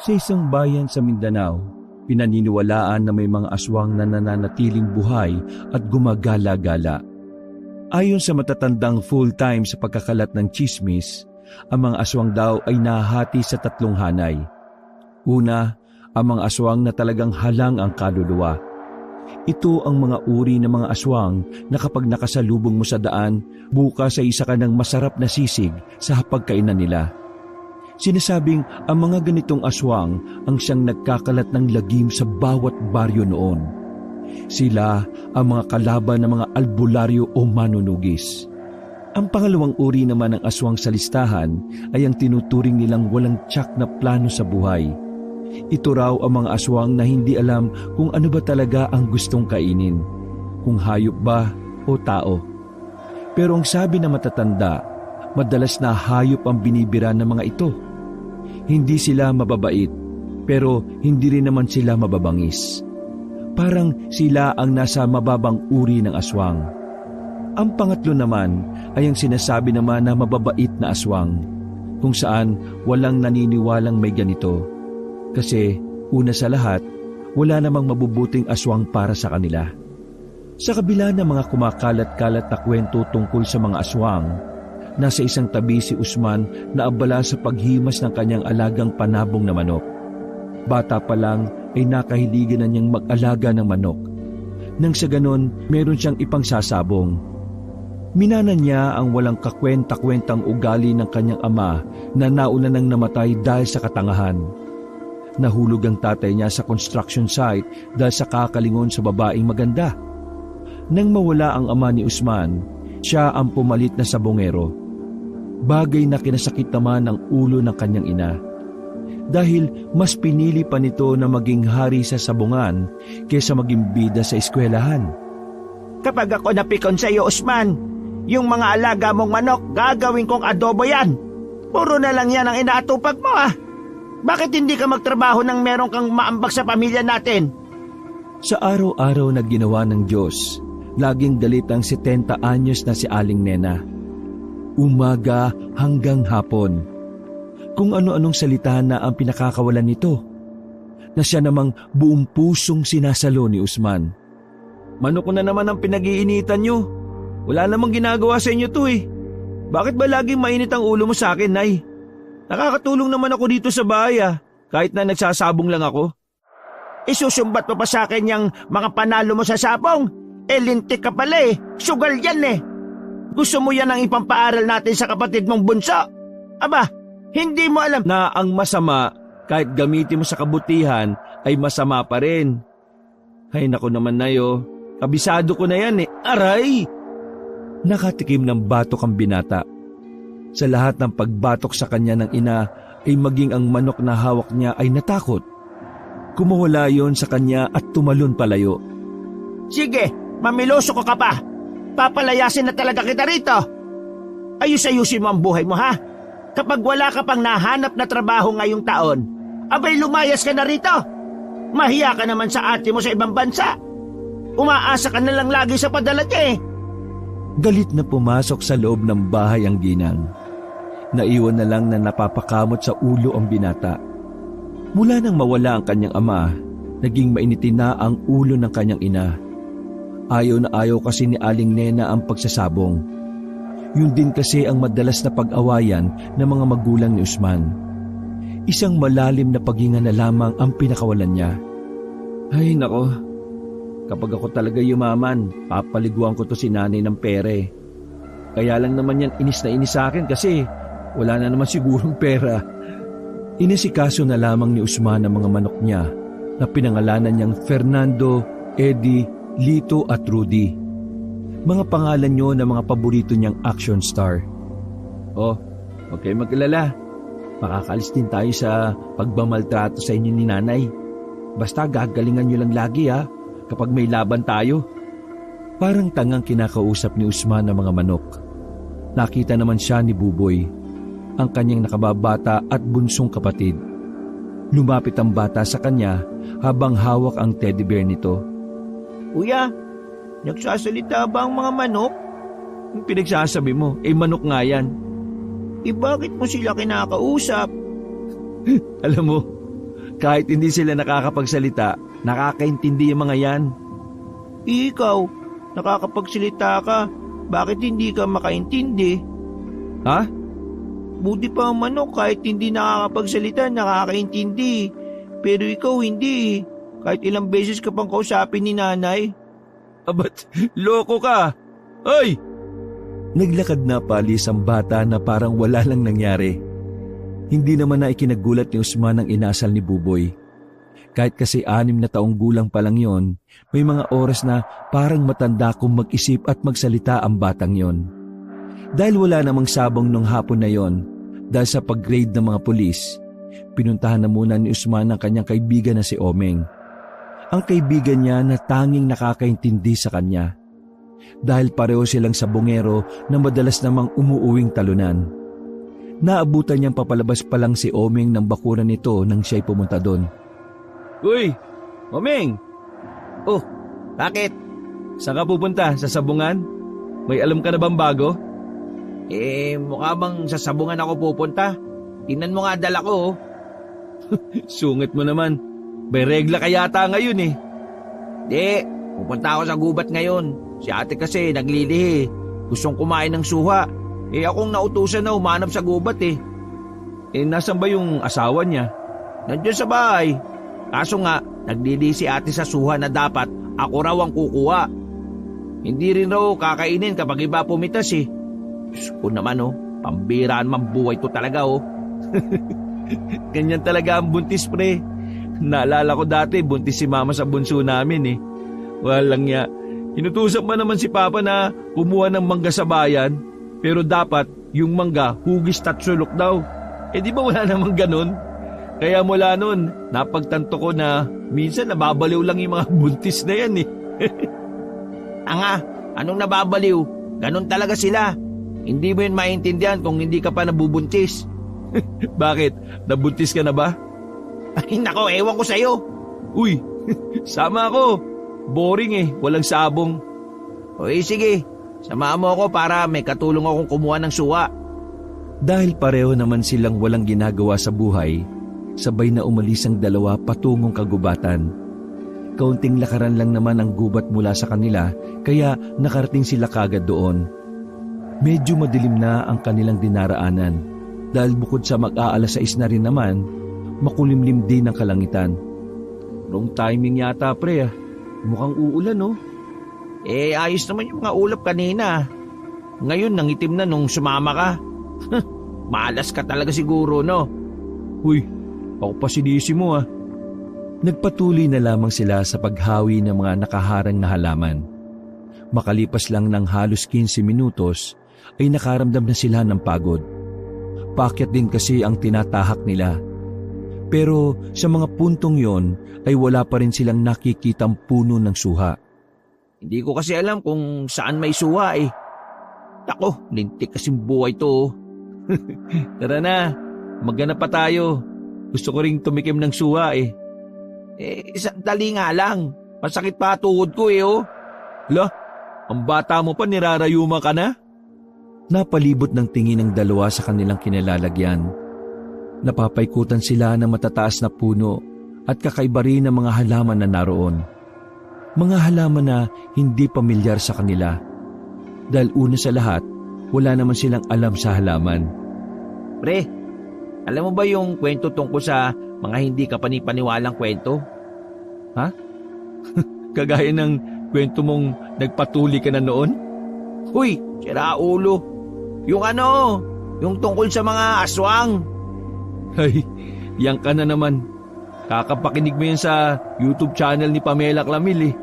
Sa isang bayan sa Mindanao, pinaniniwalaan na may mga aswang na nananatiling buhay at gumagala-gala. Ayon sa matatandang full-time sa pagkakalat ng tsismis, ang mga aswang daw ay nahati sa 3 hanay. Una, ang mga aswang na talagang halang ang kaluluwa. Ito ang mga uri ng mga aswang na kapag nakasalubong mo sa daan, bukas ay isa ka ng masarap na sisig sa hapagkainan nila. Sinasabing ang mga ganitong aswang ang siyang nagkakalat ng lagim sa bawat baryo noon. Sila ang mga kalaban ng mga albularyo o manunugis. Ang pangalawang uri naman ng aswang sa listahan ay ang tinuturing nilang walang tiyak na plano sa buhay. Ito raw ang mga aswang na hindi alam kung ano ba talaga ang gustong kainin, kung hayop ba o tao. Pero ang sabi na matatanda, madalas na hayop ang binibira ng mga ito. Hindi sila mababait, pero hindi rin naman sila mababangis. Parang sila ang nasa mababang uri ng aswang. Ang pangatlo naman ay ang sinasabi naman na mababait na aswang, kung saan walang naniniwalang may ganito. Kasi una sa lahat, wala namang mabubuting aswang para sa kanila. Sa kabila ng mga kumakalat-kalat na kwento tungkol sa mga aswang, nasa isang tabi si Usman na abala sa paghimas ng kanyang alagang panabong na manok. Bata pa lang ay nakahiligan na niyang mag-alaga ng manok. Nang sa ganon, meron siyang ipangsasabong. Minanan niya ang walang kakwenta-kwentang ugali ng kanyang ama na nauna nang namatay dahil sa katangahan. Nahulog ang tatay niya sa construction site dahil sa kakalingon sa babaeng maganda. Nang mawala ang ama ni Usman, siya ang pumalit na sabongero. Bagay na kinasakit naman ang ulo ng kanyang ina. Dahil mas pinili pa nito na maging hari sa sabungan kaysa maging bida sa eskwelahan. Kapag ako napikon sa iyo, Usman, yung mga alaga mong manok, gagawin kong adobo yan. Puro na lang yan ang inaatupag mo Bakit hindi ka magtrabaho nang meron kang maambag sa pamilya natin? Sa araw-araw na ginawa ng Diyos, laging galit ang 70 anyos na si Aling Nena. Umaga hanggang hapon. Kung ano-anong salita na ang pinakakawalan nito, na siya namang buong pusong sinasalo ni Usman. Manok ko na naman ang pinag-iinitan nyo. Wala namang ginagawa sa inyo to Bakit ba laging mainit ang ulo mo sa akin, Nay? Nakakatulong naman ako dito sa bahay kahit na nagsasabong lang ako. Isusumbat mo pa sa akin yung mga panalo mo sa sabong? Lintik ka pala Sugal yan Gusto mo yan ang ipampaaral natin sa kapatid mong bunso? Aba, hindi mo alam na ang masama, kahit gamitin mo sa kabutihan, ay masama pa rin. Ay naku naman Nayo, kabisado ko na yan Aray! Nakatikim ng batok ang binata. Sa lahat ng pagbatok sa kanya ng ina ay maging ang manok na hawak niya ay natakot. Kumuwala yon sa kanya at tumalon palayo. Sige, mamiloso ko ka pa. Papalayasin na talaga kita rito. Ayus-ayusin mo ang buhay mo Kapag wala ka pang nahanap na trabaho ngayong taon, abay lumayas ka na rito. Mahiya ka naman sa ate mo sa ibang bansa. Umaasa ka na lang lagi sa padala niya Galit na pumasok sa loob ng bahay ang ginang. Naiwan na lang na napapakamot sa ulo ang binata. Mula nang mawala ang kanyang ama, naging mainitin na ang ulo ng kanyang ina. Ayaw na ayaw kasi ni Aling Nena ang pagsasabong. Yun din kasi ang madalas na pag-awayan ng mga magulang ni Usman. Isang malalim na paghinga na lamang ang pinakawalan niya. Ay nako, kapag ako talaga yumaman, papaliguan ko to si nanay ng pere. Kaya lang naman yan inis na inis sa akin kasi wala na naman sigurong pera. Inisikaso na lamang ni Usman ang mga manok niya na pinangalanan niyang Fernando, Eddie, Lito at Rudy. Mga pangalan niyo na mga paborito niyang action star. Huwag kayo mag-alala. Makakalis din tayo sa pagbamaltrato sa inyo ni nanay. Basta gagalingan niyo lang lagi kapag may laban tayo. Parang tangang kinakausap ni Usman ang mga manok. Nakita naman siya ni Buboy, ang kanyang nakababata at bunsong kapatid. Lumapit ang bata sa kanya habang hawak ang teddy bear nito. Kuya, nagsasalita ba ang mga manok? Ang pinagsasabi mo, manok nga yan. Bakit mo sila kinakausap? Alam mo, kahit hindi sila nakakapagsalita, nakakaintindi yung mga yan. Ikaw, nakakapagsalita ka. Bakit hindi ka makaintindi? Ha? Buti pa ang manok kahit hindi nakakapagsalita, nakakaintindi. Pero ikaw hindi. Kahit ilang beses ka pang kausapin ni nanay. Abat, loko ka! Ay! Naglakad na palis ang bata na parang wala lang nangyari. Hindi naman na ikinagulat ni Usman ang inasal ni Buboy. Kahit kasi 6 na taong gulang pa lang yon, may mga oras na parang matanda kung mag-isip at magsalita ang batang yon. Dahil wala namang sabong nung hapon na yon, dahil sa pag-grade ng mga pulis, pinuntahan na muna ni Usman ang kanyang kaibigan na si Omeng. Ang kaibigan niya na tanging nakakaintindi sa kanya. Dahil pareho silang sabongero na madalas namang umuuwing talunan. Naabutan niyang papalabas pa lang si Omeng ng bakuran nito nang siya'y pumunta doon. Uy! Omeng! Oh, bakit? Saan ka pupunta? Sa sabungan? May alam ka na bang bago? Mukha bang sa sabungan ako pupunta? Tingnan mo nga dala ko. Sungit mo naman. May regla ka yata ngayon eh. Di, pupunta ako sa gubat ngayon. Si ate kasi naglilihi. Gustong kumain ng suha. Akong nautusan na umanap sa gubat eh. Nasan ba yung asawa niya? Nandiyan sa bahay. Kaso nga, naglilihi si ate sa suha na dapat ako raw ang kukuha. Hindi rin raw kakainin kapag iba pumitas eh. Diyos ko naman pambiraan man buhay to talaga Ganyan talaga ang buntis, pre. Naalala ko dati, buntis si mama sa bunso namin eh. Walang ya. Inutusan pa naman si papa na kumuha ng mangga sa bayan, pero dapat yung mangga hugis tatsulok daw. Di ba wala namang ganun? Kaya mula nun, napagtanto ko na minsan nababaliw lang yung mga buntis na yan eh. Anong nababaliw? Ganon talaga sila. Hindi mo yun maintindihan kung hindi ka pa nabubuntis. Bakit? Nabuntis ka na ba? Ay nako, ewan ko sa'yo. Uy, sama ako. Boring eh, walang sabong. Sige, samahan mo ako para may katulong akong kumuha ng suwa. Dahil pareho naman silang walang ginagawa sa buhay, sabay na umalis ang dalawa patungong kagubatan. Kaunting lakaran lang naman ang gubat mula sa kanila, kaya nakarating sila kagad doon. Medyo madilim na ang kanilang dinaraanan, dahil bukod sa mag-aalas 6 na rin naman, makulimlim din ang kalangitan. Wrong timing yata, pre. Mukhang uulan, no? Ayos naman yung mga ulap kanina. Ngayon, nangitim na nung sumama ka. Malas ka talaga siguro, no? Uy, ako pa sinisi mo, ah. Nagpatuloy na lamang sila sa paghawi ng mga nakaharang na halaman. Makalipas lang ng halos 15 minutos, ay nakaramdam na sila ng pagod. Paakyat din kasi ang tinatahak nila. Pero sa mga puntong yon ay wala pa rin silang nakikitang puno ng suha. Hindi ko kasi alam kung saan may suha eh. Ako, lintik kasing buhay to. Tara na, maghanap pa tayo. Gusto ko ring tumikim ng suha eh. Sandali nga lang. Masakit pa tuhod ko eh Hala, ang bata mo pa nirarayuma ka na? Napalibot ng tingin ng dalawa sa kanilang kinalalagyan. Napapaikutan sila ng matataas na puno at kakaiba rin ng mga halaman na naroon. Mga halaman na hindi pamilyar sa kanila. Dahil una sa lahat, wala naman silang alam sa halaman. Pre, alam mo ba yung kwento tungkol sa mga hindi ka panipaniwalang kwento? Ha? Kagaya ng kwento mong nagpatuli ka na noon? Uy, sira ulo. Yung tungkol sa mga aswang. Ay, yang ka na naman. Kakapakinig mo yan sa YouTube channel ni Pamela Clamil eh.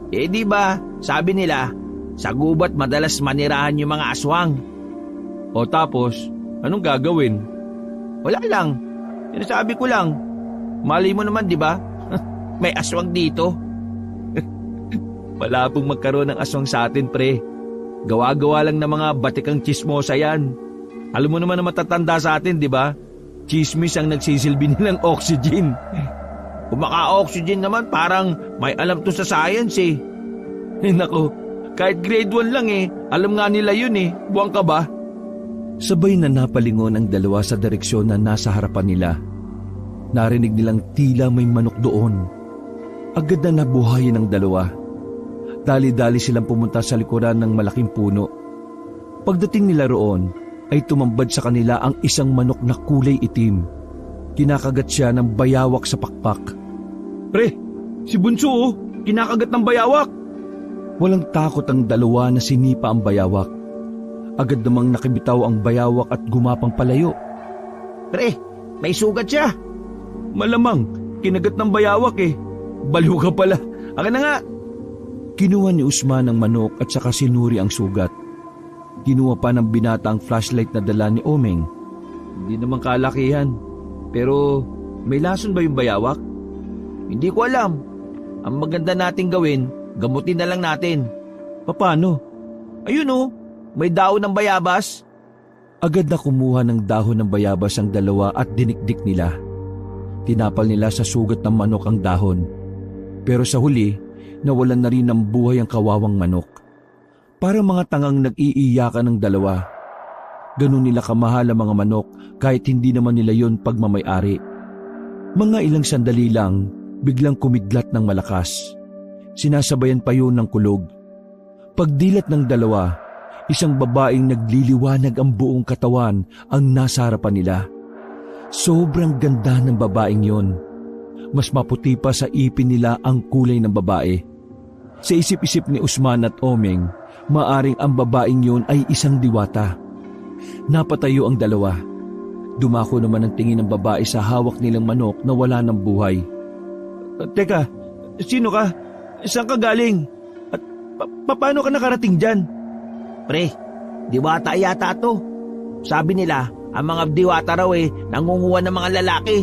Di ba, sabi nila, sa gubat madalas manirahan yung mga aswang. O tapos, anong gagawin? Wala lang. Sinasabi ko lang. Mali mo naman, di ba? May aswang dito. Malabong magkaroon ng aswang sa atin, pre. Gawa-gawa lang ng mga batikang chismosa yan. Alam mo naman na matatanda sa atin, di ba? Chismis ang nagsisilbi nilang oxygen. Kung maka-oxygen naman, parang may alam to sa science eh. Nako, kahit grade 1 lang eh. Alam nga nila yun eh. Buwang ka ba? Sabay na napalingon ang dalawa sa direksyon na nasa harapan nila. Narinig nilang tila may manok doon. Agad na nabuhayan ng dalawa. Dali-dali silang pumunta sa likuran ng malaking puno. Pagdating nila roon, ay tumambad sa kanila ang isang manok na kulay itim. Kinakagat siya ng bayawak sa pakpak. Pre, si Bunso oh, kinakagat ng bayawak. Walang takot ang dalawa na sinipa ang bayawak. Agad namang nakibitaw ang bayawak at gumapang palayo. Pre, may sugat siya. Malamang, kinagat ng bayawak eh. Baliw ka pala. Akin na nga. Kinuha ni Usman ang manok at saka sinuri ang sugat. Kinuha pa ng binata ang flashlight na dala ni Omeng. Hindi naman kalakihan. Pero may lason ba yung bayawak? Hindi ko alam. Ang maganda nating gawin, gamutin na lang natin. Paano? Ayun oh, may daon ng bayabas. Agad na kumuha ng dahon ng bayabas ang dalawa at dinikdik nila. Tinapal nila sa sugat ng manok ang dahon. Pero sa huli, nawalan na rin ng buhay ang kawawang manok. Para mga tangang nag-iiyakan ng dalawa. Ganun nila kamahal ang mga manok kahit hindi naman nila yon pagmamay-ari. Mga ilang sandali lang, biglang kumidlat ng malakas. Sinasabayan pa yun ng kulog. Pagdilat ng dalawa, isang babaeng nagliliwanag ang buong katawan ang nasa harapan nila. Sobrang ganda ng babaeng yon. Mas maputi pa sa ipin nila ang kulay ng babae. Sa isip-isip ni Usman at Omeng, maaring ang babaeng yon ay isang diwata. Napatayo ang dalawa. Dumako naman ang tingin ng babae sa hawak nilang manok na wala ng buhay. Teka, sino ka? Saan ka galing? At paano ka nakarating dyan? Pre, diwata yata to. Sabi nila, ang mga diwata raw nangunguha ng mga lalaki.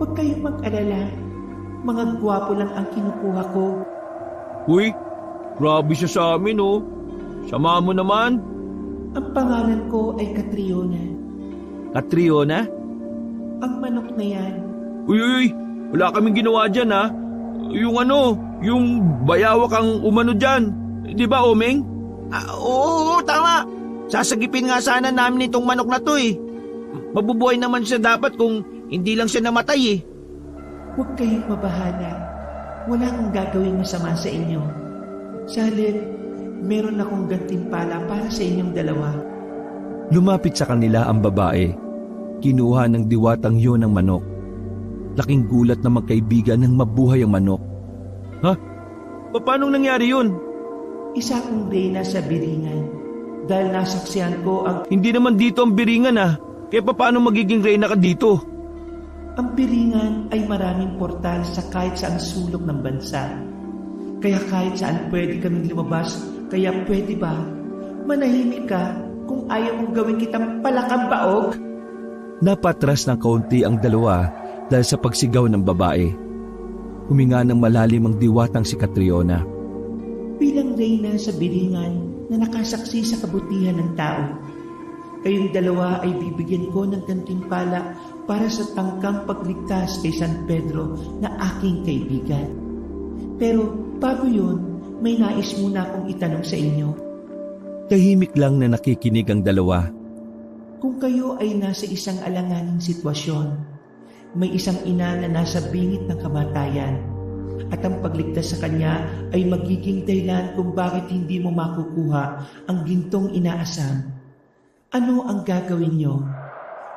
Huwag kayong mag-alala. Mga gwapo lang ang kinukuha ko. Uy, grabe siya sa amin oh. Sama mo naman. Ang pangalan ko ay Catriona. Catriona? Ang manok na yan. Uy, wala kaming ginawa dyan ha. Yung bayawak ang umano dyan. Di ba, Omeng? Oo, tama. Sasagipin nga sana namin itong manok na to eh. Mabubuhay naman siya dapat kung hindi lang siya namatay eh. Huwag kayong mabahala. Wala akong gagawing masama sa inyo. Sa halip, meron akong gantimpala para sa inyong dalawa. Lumapit sa kanila ang babae. Kinuha ng diwatang yun ang manok. Laking gulat na magkaibigan nang mabuhay ang manok. Ha? Paano nangyari yun? Isa akong reyna sa biringan. Dahil nasaksihan ko ang... Hindi naman dito ang biringan ah. Kaya paano magiging reyna ka dito? Ang biringan ay maraming portal sa kahit saang sulok ng bansa. Kaya kahit saan pwede kaming lumabas, kaya pwede ba? Manahimik ka kung ayaw mong gawin kitang palakang-baog. Napatras ng kaunti ang dalawa dahil sa pagsigaw ng babae. Huminga ng malalim ang diwatang si Catriona. Bilang reyna sa biringan na nakasaksi sa kabutihan ng tao, kayong dalawa ay bibigyan ko ng gantimpala para sa tangkang pagligtas kay San Pedro na aking kaibigan. Pero bago yun, may nais muna akong itanong sa inyo. Tahimik lang na nakikinig ang dalawa. Kung kayo ay nasa isang alanganing sitwasyon, may isang ina na nasa bingit ng kamatayan, at ang pagligtas sa kanya ay magiging dahilan kung bakit hindi mo makukuha ang gintong inaasam. Ano ang gagawin nyo?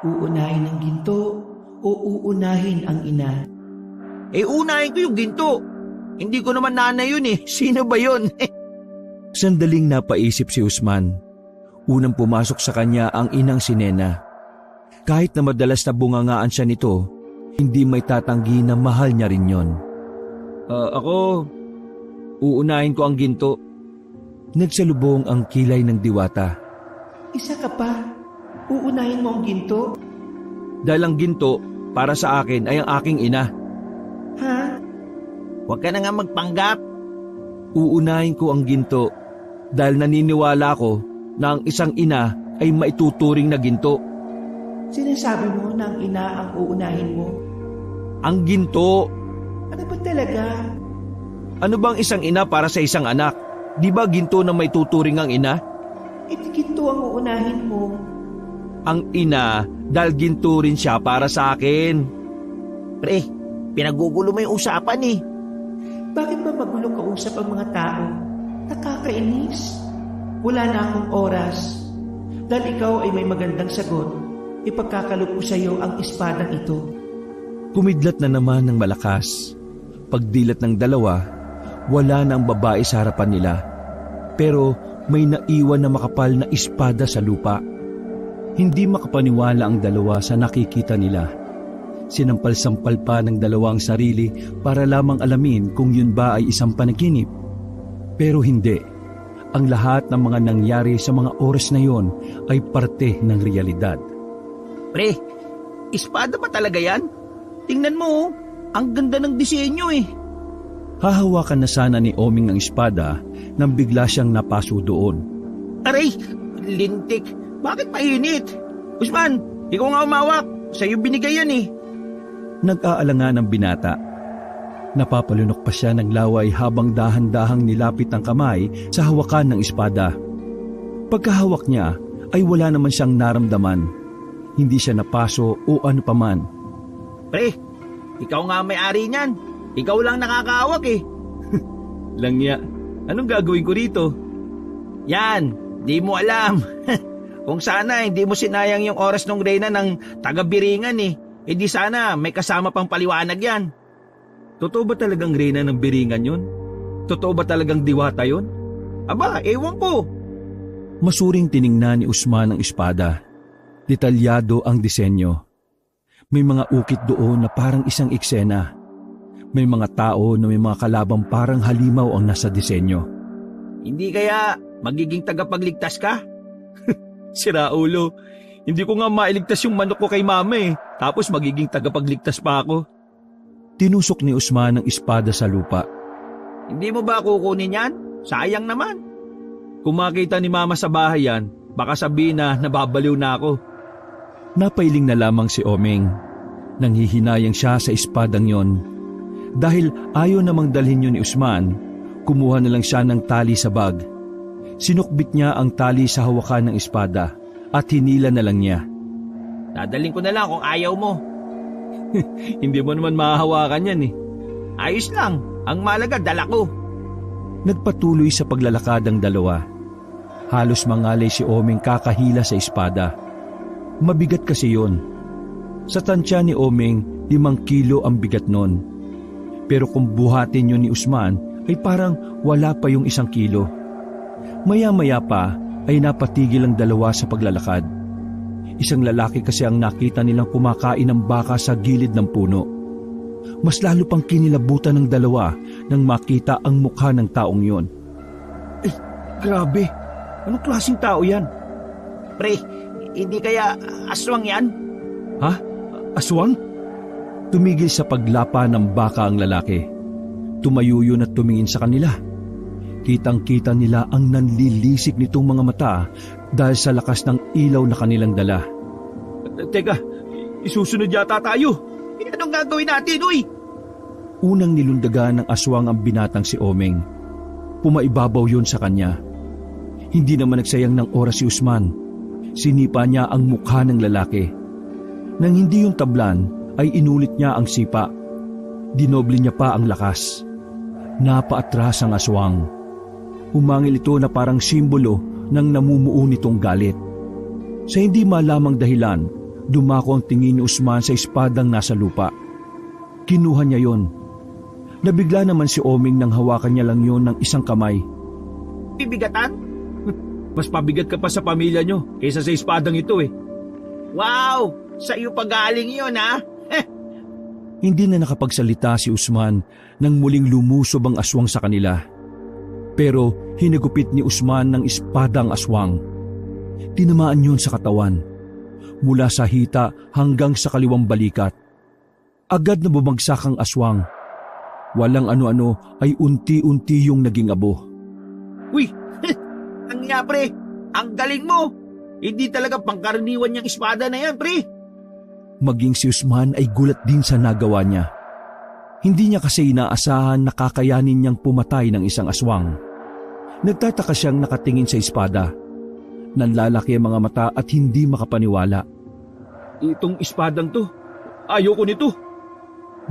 Uunahin ang ginto o uunahin ang ina? Unahin ko yung ginto. Hindi ko naman nanay yun eh. Sino ba yun? Sandaling napaisip si Usman. Unang pumasok sa kanya ang inang si Nena. Kahit na madalas na bungangaan siya nito, hindi may tatanggi na mahal niya rin yon. Ako, uunahin ko ang ginto. Nagsalubong ang kilay ng diwata. Isa ka pa? Uunahin mo ang ginto? Dahil ang ginto, para sa akin ay ang aking ina. Ha? Huwag ka na nga magpanggap. Uunahin ko ang ginto dahil naniniwala ko na ang isang ina ay maituturing na ginto. Sinasabi mo na ang ina ang uunahin mo? Ang ginto. Ano ba talaga? Ano bang isang ina para sa isang anak? Di ba ginto na may tuturing ang ina? Ginto ang uunahin mo. Ang ina dahil ginto rin siya para sa akin. Pre, pinagugulo mo yung usapan eh. Bakit ba magulong kausap ang mga tao? Nakakainis. Wala na akong oras. Dahil ikaw ay may magandang sagot, ipagkakaloob ko sa iyo ang espadang ito. Kumidlat na naman ng malakas. Pagdilat ng dalawa, wala na ang babae sa harapan nila. Pero may naiwan na makapal na espada sa lupa. Hindi makapaniwala ang dalawa sa nakikita nila. Sinampal-sampal pa ng dalawang sarili para lamang alamin kung yun ba ay isang panaginip. Pero hindi. Ang lahat ng mga nangyari sa mga oras na yon ay parte ng realidad. Pre, espada ba talaga yan? Tingnan mo, oh. Ang ganda ng disenyo eh. Hahawakan na sana ni Oming ang espada nang bigla siyang napaso doon. Aray, lintik. Bakit mainit? Usman, ikaw nga umawak. Sa'yo binigay yan eh. Nag-aalangan ang binata. Napapalunok pa siya ng laway habang dahan-dahang nilapit ang kamay sa hawakan ng espada. Pagkahawak niya ay wala naman siyang naramdaman. Hindi siya napaso o ano paman. Pre, ikaw nga may-ari niyan. Ikaw lang nakakahawak eh. Langya, anong gagawin ko rito? Yan, di mo alam. Kung sana hindi mo sinayang yung oras ng Reyna ng taga-Biringan eh. E di sana may kasama pang paliwanag yan. Totoo ba talagang reyna ng Biringan yun? Totoo ba talagang diwata yun? Aba, ewan ko. Masuring tiningnan ni Usman ang espada. Detalyado ang disenyo. May mga ukit doon na parang isang eksena. May mga tao na may mga kalabang parang halimaw ang nasa disenyo. Hindi kaya magiging tagapagligtas ka? Sira ulo. Hindi ko nga mailigtas yung manok ko kay mama eh. Tapos magiging tagapagligtas pa ako. Tinusok ni Usman ang espada sa lupa. Hindi mo ba kukunin yan? Sayang naman. Kung makita ni mama sa bahay yan, baka sabihin na nababaliw na ako. Napailing na lamang si Omeng. Nanghihinayang siya sa espadang yon. Dahil ayaw namang dalhin yun ni Usman, kumuha na lang siya ng tali sa bag. Sinukbit niya ang tali sa hawakan ng espada at hinila na lang niya. Dadaling ko na lang kung ayaw mo. Hindi mo naman mahahawakan yan eh. Ayos lang. Ang malaga, dala ko. Nagpatuloy sa paglalakad ang dalawa. Halos mangalay si Omeng kakahila sa espada. Mabigat kasi yon. Sa tansya ni Omeng, 5 kilo ang bigat nun. Pero kung buhatin yun ni Usman, ay parang wala pa yung 1 kilo. Maya-maya pa ay napatigil ang dalawa sa paglalakad. Isang lalaki kasi ang nakita nilang kumakain ng baka sa gilid ng puno. Mas lalo pang kinilabutan ng dalawa nang makita ang mukha ng taong yon. Grabe. Anong klaseng tao yan? Pre, hindi kaya aswang yan? Ha? Aswang? Tumigil sa paglapa ng baka ang lalaki. Tumayo yun at tumingin sa kanila. Kitang-kita nila ang nanlilisik nitong mga mata dahil sa lakas ng ilaw na kanilang dala. Teka, isusunod yata tayo. Anong gagawin natin, uy? Unang nilundagan ng aswang ang binatang si Omeng. Pumaibabaw yun sa kanya. Hindi naman nagsayang ng oras si Usman. Sinipa niya ang mukha ng lalaki. Nang hindi yung tablan, ay inulit niya ang sipa. Dinoble niya pa ang lakas. Napaatras ang aswang. Humangil ito na parang simbolo ng namumuo nitong galit. Sa hindi malamang dahilan, dumako ang tingin ni Usman sa espadang nasa lupa. Kinuha niya yon. Nabigla naman si Omeng nang hawakan niya lang yon ng isang kamay. Bibigatan? Mas pabigat ka pa sa pamilya nyo kaysa sa espadang ito eh. Wow! Sa iyo pa galing yun, ha? Hindi na nakapagsalita si Usman nang muling lumusob ang aswang sa kanila. Pero hinagupit ni Usman ng espada ang aswang. Tinamaan yun sa katawan. Mula sa hita hanggang sa kaliwang balikat. Agad na bumagsak ang aswang. Walang ano-ano ay unti-unti yung naging abo. Uy! Ang nga, pre! Ang galing mo! Hindi talaga pangkaraniwan niyang espada na yan, pre! Maging si Usman ay gulat din sa nagawa niya. Hindi niya kasi inaasahan na kakayanin niyang pumatay ng isang aswang. Nagtataka siyang nakatingin sa espada. Nanlalaki ang mga mata at hindi makapaniwala. Itong espadang to, ayoko nito.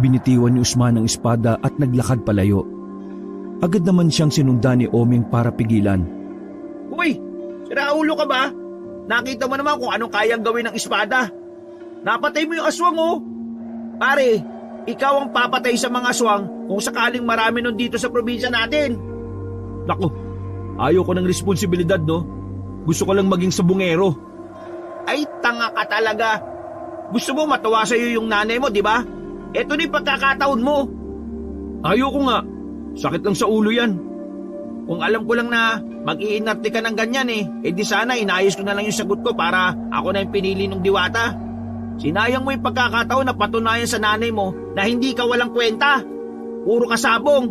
Binitiwan ni Usman ang espada at naglakad palayo. Agad naman siyang sinundan ni Oming para pigilan. Uy, siraulo ka ba? Nakita mo naman kung anong kayang gawin ng espada. Napatay mo yung aswang oh. Pare, ikaw ang papatay sa mga aswang kung sakaling marami nun dito sa probinsya natin. Naku, ayaw ko ng responsibilidad, no? Gusto ko lang maging sabungero. Ay, tanga ka talaga. Gusto mo matuwa sa'yo yung nanay mo, di ba? Eto ni pagkakataon mo. Ayaw ko nga. Sakit lang sa ulo yan. Kung alam ko lang na mag-iinarte ka ng ganyan di sana inayos ko na lang yung sagot ko para ako na yung pinili ng diwata. Sinayang mo yung pagkakataon na patunayan sa nanay mo na hindi ka walang kwenta. Puro ka sabong.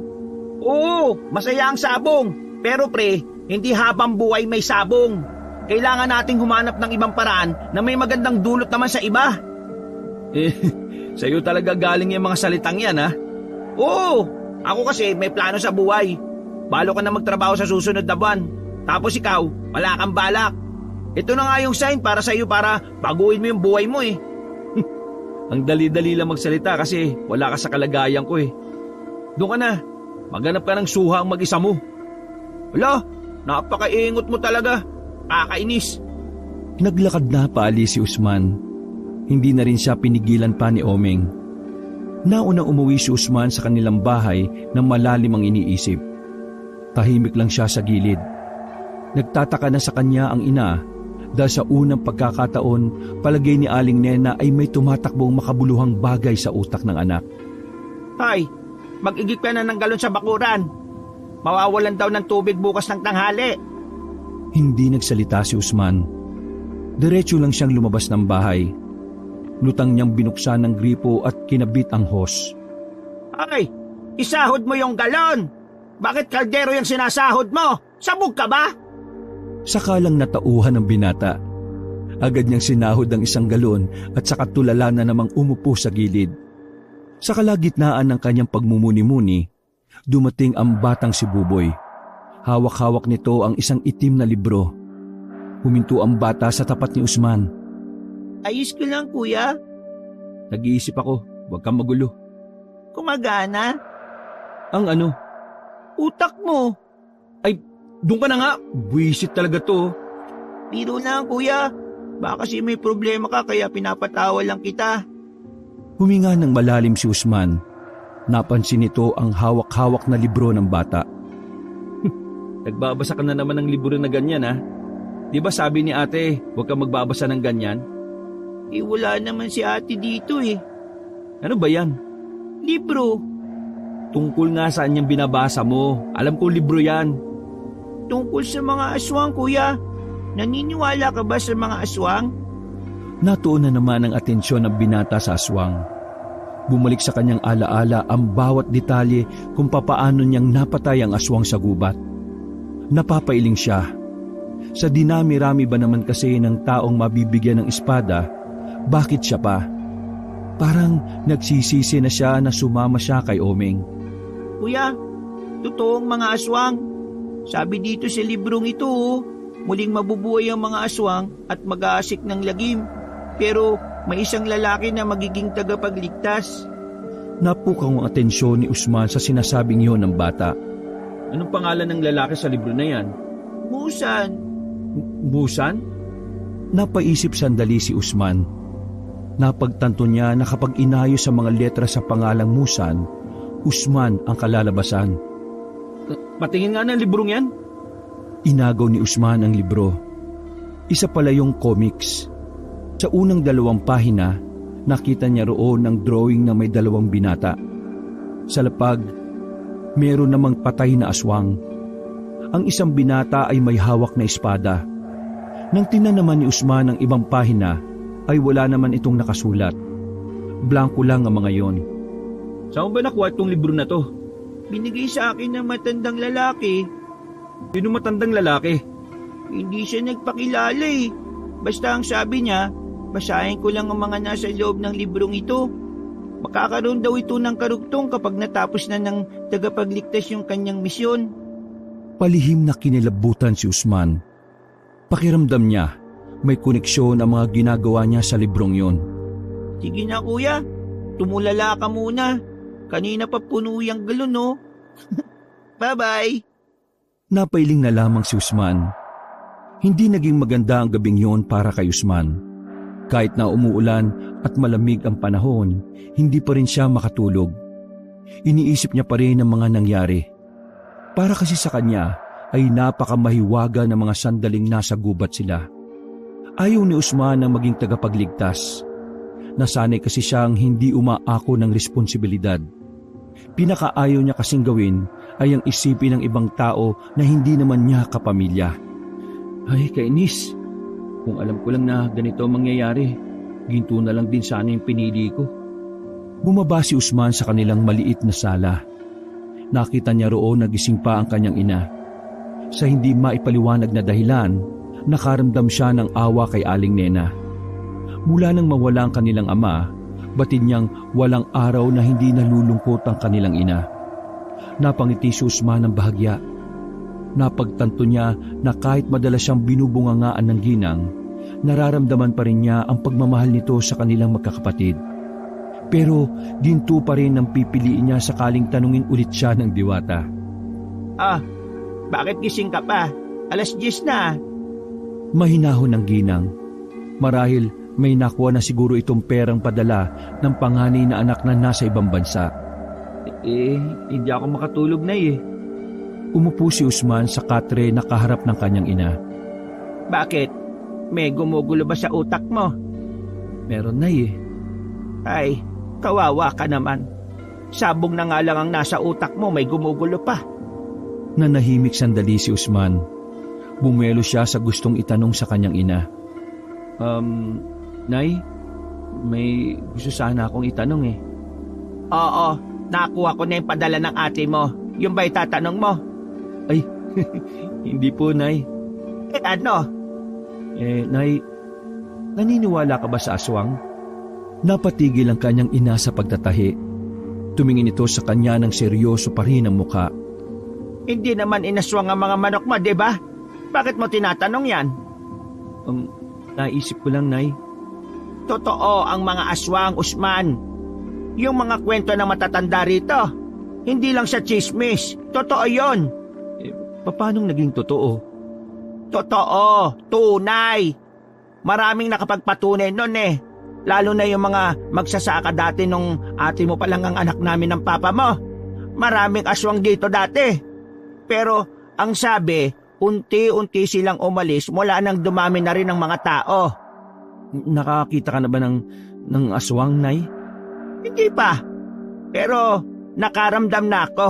Oo, masaya ang sabong. Pero pre, hindi habang buhay may sabong. Kailangan nating humanap ng ibang paraan na may magandang dulot naman sa iba. Sa'yo talaga galing yung mga salitang yan, ha? Oo, ako kasi may plano sa buhay. Balo ka na magtrabaho sa susunod na buwan. Tapos ikaw, wala kang balak. Ito na nga yung sign para sa'yo para baguhin mo yung buhay mo Ang dali-dali lang magsalita kasi wala ka sa kalagayan ko Doon ka na. Maghanap ka ng suha ang mag-isa mo. Wala, napakaingot mo talaga. Kakainis. Naglakad na paalis si Usman. Hindi na rin siya pinigilan pa ni Omeng. Naunang umuwi si Usman sa kanilang bahay ng malalim ang iniisip. Tahimik lang siya sa gilid. Nagtataka na sa kanya ang ina dahil sa unang pagkakataon, palagay ni Aling Nena ay may tumatakbong makabuluhang bagay sa utak ng anak. Hay, mag-igip ka na ng galon sa bakuran. Mawawalan daw ng tubig bukas ng tanghali. Hindi nagsalita si Usman. Diretso lang siyang lumabas ng bahay. Lutang niyang binuksan ng gripo at kinabit ang hose. Ay, isahod mo yung galon. Bakit kaldero yung sinasahod mo? Sabog ka ba? Sakalang natauhan ng binata. Agad niyang sinahod ang isang galon at saka tulala na namang umupo sa gilid. Sa kalagitnaan ng kanyang pagmumuni-muni, dumating ang batang si Buboy. Hawak-hawak nito ang isang itim na libro. Huminto ang bata sa tapat ni Usman. Ayos ko lang, kuya. Nag-iisip ako, huwag kang magulo. Kumagana? Ang ano? Utak mo. Ay, doon ka na nga. Buwisit talaga to. Biro lang, kuya. Baka kasi may problema ka kaya pinapatawa lang kita. Huminga ng malalim si Usman. Napansin nito ang hawak-hawak na libro ng bata. Nagbabasa ka na naman ng libro na ganyan, ha? Di ba sabi ni ate, huwag kang magbabasa ng ganyan? Wala naman si ate dito Ano ba yan? Libro. Tungkol nga saan yung binabasa mo. Alam ko libro yan. Tungkol sa mga aswang, kuya. Naniniwala ka ba sa mga aswang? Natuon na naman ang atensyon ng binata sa aswang. Bumalik sa kanyang alaala ang bawat detalye kung papaano niyang napatay ang aswang sa gubat. Napapailing siya. Sa dinami-rami ba naman kasi ng taong mabibigyan ng espada, bakit siya pa? Parang nagsisisi na siya na sumama siya kay Omeng. Kuya, totoong mga aswang. Sabi dito sa librong ito, muling mabubuhay ang mga aswang at mag-aasik ng lagim. Pero may isang lalaki na magiging tagapagligtas. Napukang ang atensyon ni Usman sa sinasabing iyon ng bata. Anong pangalan ng lalaki sa libro na yan? Musan. Busan? Napaisip sandali si Usman. Napagtanto niya na kapag inayos sa mga letra sa pangalang Musan, Usman ang kalalabasan. Patingin nga ng librong yan. Inagaw ni Usman ang libro. Isa pala yung comics. Sa unang 2 pahina, nakita niya roon ng drawing na may 2 binata. Sa lapag, meron namang patay na aswang. Ang isang binata ay may hawak na espada. Nang tingnan naman ni Usman ang ibang pahina, ay wala naman itong nakasulat. Blanko lang ang mga yon. Saan ba nakuha itong libro na to? Binigay sa akin ng matandang lalaki. Sino matandang lalaki? Hindi siya nagpakilala Basta ang sabi niya, basahin ko lang ang mga nasa loob ng librong ito. Makakaroon daw ito ng karugtong kapag natapos na ng tagapagligtas yung kanyang misyon. Palihim na kinilabutan si Usman. Pakiramdam niya, may koneksyon ang mga ginagawa niya sa librong yon. Sige na, kuya. tumulala ka muna. Kanina pa puno yung galon, no? Bye-bye. Napailing na lamang si Usman. Hindi naging maganda ang gabing yon para kay Usman. Kahit na umuulan at malamig ang panahon, hindi pa rin siya makatulog. Iniisip niya pa rin ang mga nangyari. Para kasi sa kanya ay napakamahiwaga ng mga sandaling nasa gubat sila. Ayaw ni Usman na maging tagapagligtas. Nasanay kasi siyang hindi umaako ng responsibilidad. Pinakaayaw niya kasing gawin ay ang isipin ng ibang tao na hindi naman niya kapamilya. Ay, kainis. Kung alam ko lang na ganito mangyayari, ginto na lang din sana yung pinili ko. Bumaba si Usman sa kanilang maliit na sala. Nakita niya roon nagising pa ang kanyang ina. Sa hindi maipaliwanag na dahilan, nakaramdam siya ng awa kay Aling Nena. Mula nang mawala ang kanilang ama, batid niyang walang araw na hindi nalulungkot ang kanilang ina. Napangiti si Usman ng bahagya. Napagtanto niya na kahit madalas siyang binubungangaan ng ginang, nararamdaman pa rin niya ang pagmamahal nito sa kanilang magkakapatid. Pero ginto pa rin ang pipiliin niya sakaling tanungin ulit siya ng diwata. Bakit gising ka pa? 10:00 na. Mahinahon ng ginang. Marahil may nakuha na siguro itong perang padala ng panganay na anak na nasa ibang bansa. Hindi ako makatulog na eh. Umupo si Usman sa katre na kaharap ng kanyang ina. Bakit? May gumugulo ba sa utak mo? Meron na eh. Ay, kawawa ka naman. Sabong na nga lang ang nasa utak mo, may gumugulo pa. Nanahimik sandali si Usman. Bumelo siya sa gustong itanong sa kanyang ina. Nay, may gusto sana akong itanong eh. Oo, nakuha ko na yung padala ng ate mo. Yung ba'y tatanong mo? Ay, hindi po, Nay. Ano? Nay, naniniwala ka ba sa aswang? Napatigil ang kanyang ina sa pagtatahi. Tumingin ito sa kanya ng seryoso pa rin ang muka. Hindi naman inaswang ang mga manok mo, di ba? Bakit mo tinatanong yan? Naisip ko lang, Nay. Totoo ang mga aswang, Usman. Yung mga kwento ng matatanda rito, hindi lang sa chismis. Totoo yon. Paanong naging totoo? Totoo, tunay. Maraming nakapagpatunay nun eh. Lalo na yung mga magsasaka dati nung ate mo palang ang anak namin ng papa mo. Maraming aswang dito dati. Pero ang sabi, unti-unti silang umalis mula nang dumami na rin ang mga tao. Nakakita ka na ba ng aswang, Nay? Hindi pa. Pero nakaramdam na ako.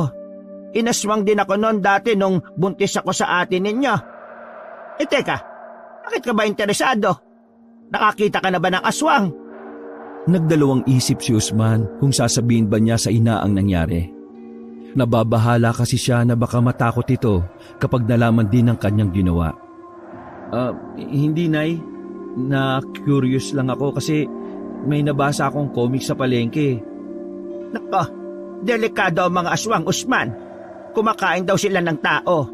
Inaswang din ako noon dati nung buntis ako sa ate ninyo. Teka, bakit ka ba interesado? Nakakita ka na ba ng aswang? Nagdalawang isip si Usman kung sasabihin ba niya sa ina ang nangyari. Nababahala kasi siya na baka matakot ito kapag nalaman din ang kanyang ginawa. Hindi, Nay. Na-curious lang ako kasi may nabasa akong comic sa palengke. Nako, delikado ang mga aswang, Usman. Kumakain daw sila ng tao.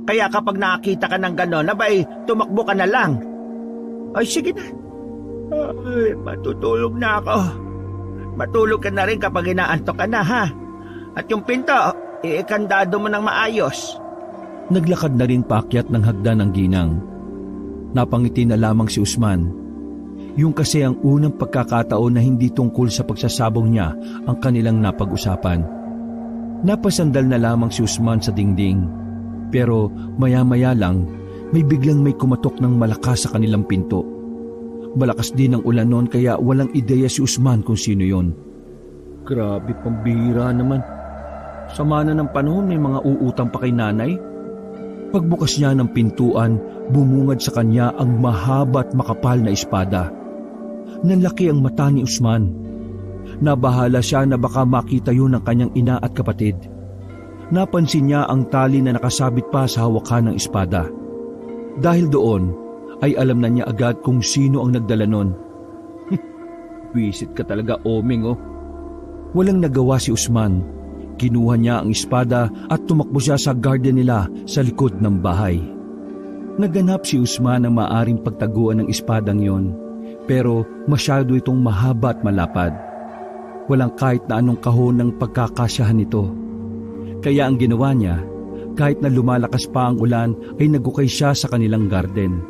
Kaya kapag nakakita ka ng gano'n, abay, tumakbo ka na lang. Ay, sige na. Ay, matutulog na ako. Matulog ka na rin kapag inaantok ka na, ha? At yung pinto, iikandado mo ng maayos. Naglakad na rin paakyat ng hagdan ng ginang. Napangiti na lamang si Usman. Yung kasi ang unang pagkakataon na hindi tungkol sa pagsasabong niya ang kanilang napag-usapan. Napasandal na lamang si Usman sa dingding. Pero maya-maya lang, may biglang may kumatok ng malakas sa kanilang pinto. Malakas din ang ulan noon kaya walang ideya si Usman kung sino yon. Grabe, pambihira naman. Sama na ng panahon, may mga uutang pa kay nanay. Pagbukas niya ng pintuan, bumungad sa kanya ang mahaba at makapal na espada. Nanlaki ang mata ni Usman. Nabahala siya na baka makita yun ng kanyang ina at kapatid. Napansin niya ang tali na nakasabit pa sa hawakan ng espada. Dahil doon, ay alam na niya agad kung sino ang nagdala nun. Wisit ka talaga, Oming, oh. Walang nagawa si Usman. Kinuha niya ang espada at tumakbo siya sa garden nila sa likod ng bahay. Naganap si Usman na maaring pagtaguan ng espadang yon, pero masyado itong mahaba at malapad. Walang kahit na anong kahon ng pagkakasyahan nito. Kaya ang ginawa niya, kahit na lumalakas pa ang ulan, ay nagukay siya sa kanilang garden.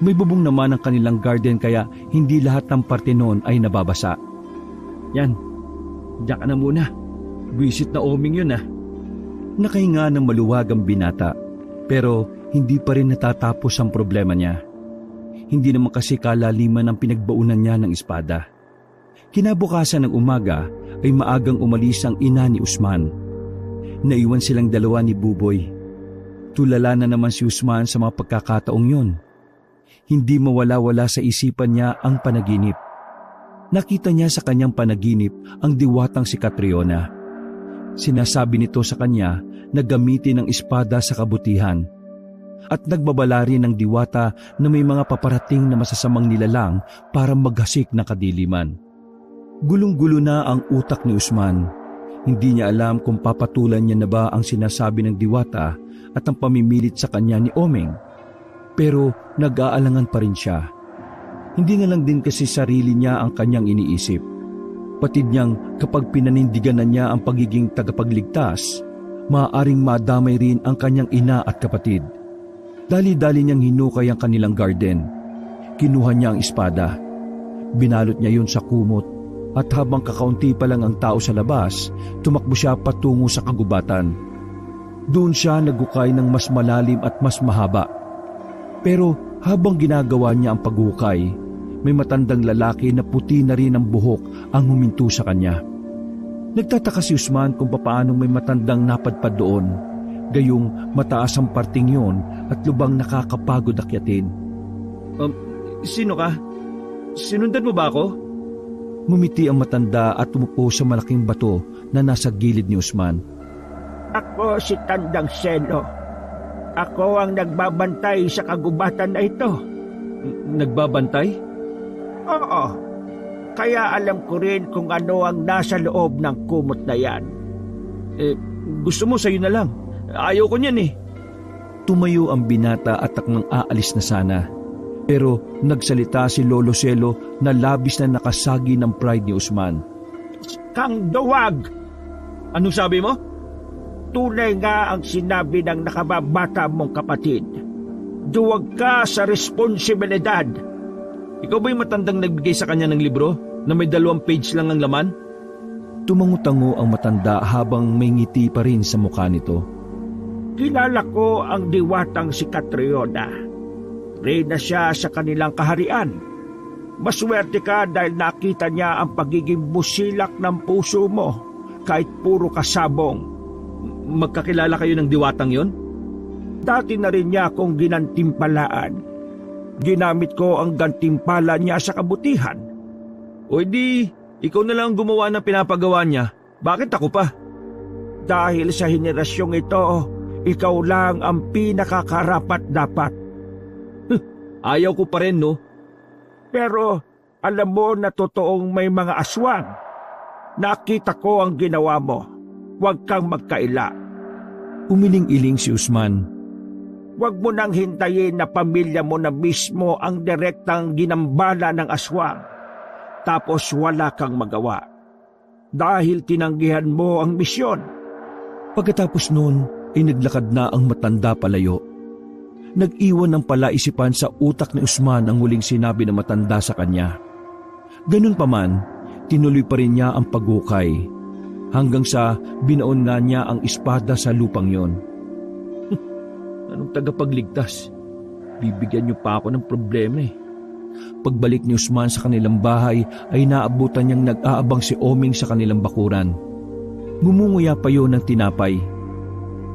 May bubong naman ang kanilang garden kaya hindi lahat ng parte noon ay nababasa. Yan, diyan ka na muna. Visit na oming yun ah. Nakahinga ng maluwag ang binata, pero hindi pa rin natatapos ang problema niya. Hindi naman kasi kalaliman ang pinagbaunan niya ng espada. Kinabukasan ng umaga ay maagang umalis ang ina ni Usman. Naiwan silang dalawa ni Buboy. Tulala na naman si Usman sa mga pagkakataong yun. Hindi mawala-wala sa isipan niya ang panaginip. Nakita niya sa kanyang panaginip ang diwatang si Catriona. Sinasabi nito sa kanya na gamitin ang espada sa kabutihan. At nagbabala rin ng diwata na may mga paparating na masasamang nilalang para maghasik ng kadiliman. Gulong-gulo na ang utak ni Usman. Hindi niya alam kung papatulan niya na ba ang sinasabi ng diwata at ang pamimilit sa kanya ni Omeng. Pero nag-aalangan pa rin siya. Hindi na lang din kasi sarili niya ang kanyang iniisip. Patid niyang kapag pinanindigan na niya ang pagiging tagapagligtas, maaaring madamay rin ang kanyang ina at kapatid. Dali-dali niyang hinukay ang kanilang garden. Kinuha niya ang espada. Binalot niya yun sa kumot at habang kakaunti pa lang ang tao sa labas, tumakbo siya patungo sa kagubatan. Doon siya nagukay ng mas malalim at mas mahaba. Pero habang ginagawa niya ang paghukay, may matandang lalaki na puti na rin ang buhok ang huminto sa kanya. Nagtataka si Usman kung papaano may matandang napadpad doon, gayong mataas ang parting yun at lubang nakakapagod akyatin. Sino ka? Sinundan mo ba ako? Ngumiti ang matanda at umupo sa malaking bato na nasa gilid ni Usman. Ako si Tandang Selo. Ako ang nagbabantay sa kagubatan na ito. Nagbabantay? Oo. Kaya alam ko rin kung ano ang nasa loob ng kumot na yan. Gusto mo sa'yo na lang. Ayaw ko niyan eh. Tumayo ang binata at takmang aalis na sana. Pero nagsalita si Lolo Selo na labis na nakasagi ng pride ni Usman. Kang duwag! Anong sabi mo? Tunay nga ang sinabi ng nakababata mong kapatid. Duwag ka sa responsibilidad. Ikaw ba'y matandang nagbigay sa kanya ng libro na may 2 page lang ang laman? Tumango-tango ang matanda habang may ngiti pa rin sa mukha nito. Kilala ko ang diwatang si Catriona. Reyna siya sa kanilang kaharian. Maswerte ka dahil nakita niya ang pagiging busilak ng puso mo kahit puro kasabong. Magkakilala kayo ng diwatang yon? Dati na rin niya akong ginantimpalaan. Ginamit ko ang gantimpala niya sa kabutihan. O di, ikaw na lang gumawa ng pinapagawa niya. Bakit ako pa? Dahil sa henerasyong ito, ikaw lang ang pinakakarapat dapat. Ayaw ko pa rin, no? Pero alam mo na totoong may mga aswang. Nakita ko ang ginawa mo. Huwag kang magkaila. Umiling-iling si Usman. Huwag mo nang hintayin na pamilya mo na mismo ang direktang ginambala ng aswang. Tapos wala kang magawa. Dahil tinanggihan mo ang misyon. Pagkatapos noon ay naglakad na ang matanda palayo. Nag-iwan ng palaisipan sa utak ni Usman ang huling sinabi ng matanda sa kanya. Ganun pa man, tinuloy pa rin niya ang paghukay. Hanggang sa binaon nga niya ang espada sa lupang yon. Anong tagapagligtas? Bibigyan niyo pa ako ng problema eh. Pagbalik ni Usman sa kanilang bahay ay naabutan niyang nag-aabang si Oming sa kanilang bakuran. Gumunguya pa yun ng tinapay.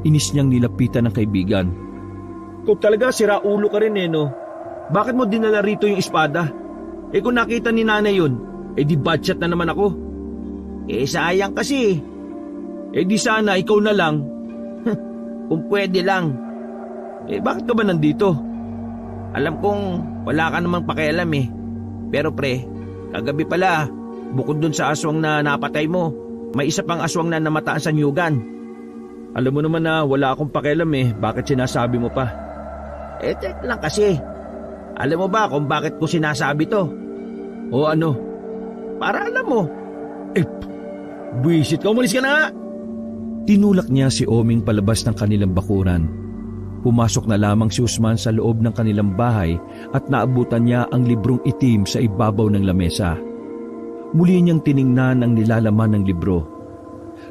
Inis niyang nilapitan ng kaibigan. Kung talaga sira ulo ka rin eh, no? Bakit mo dinala rito yung espada? Kung nakita ni nanay yun, di budget na naman ako. Sayang kasi. Di sana ikaw na lang. Kung pwede lang. Bakit ka ba nandito? Alam kong wala ka namang pakialam eh. Pero pre, kagabi pala, bukod dun sa aswang na napatay mo, may isa pang aswang na namataan sa nyugan. Alam mo naman na wala akong pakialam eh. Bakit sinasabi mo pa? Tek lang kasi. Alam mo ba kung bakit ko sinasabi to? O ano? Para alam mo. Buwisit ka, umalis ka na nga! Tinulak niya si Oming palabas ng kanilang bakuran. Pumasok na lamang si Usman sa loob ng kanilang bahay at naabutan niya ang librong itim sa ibabaw ng lamesa. Muli niyang tiningnan ang nilalaman ng libro.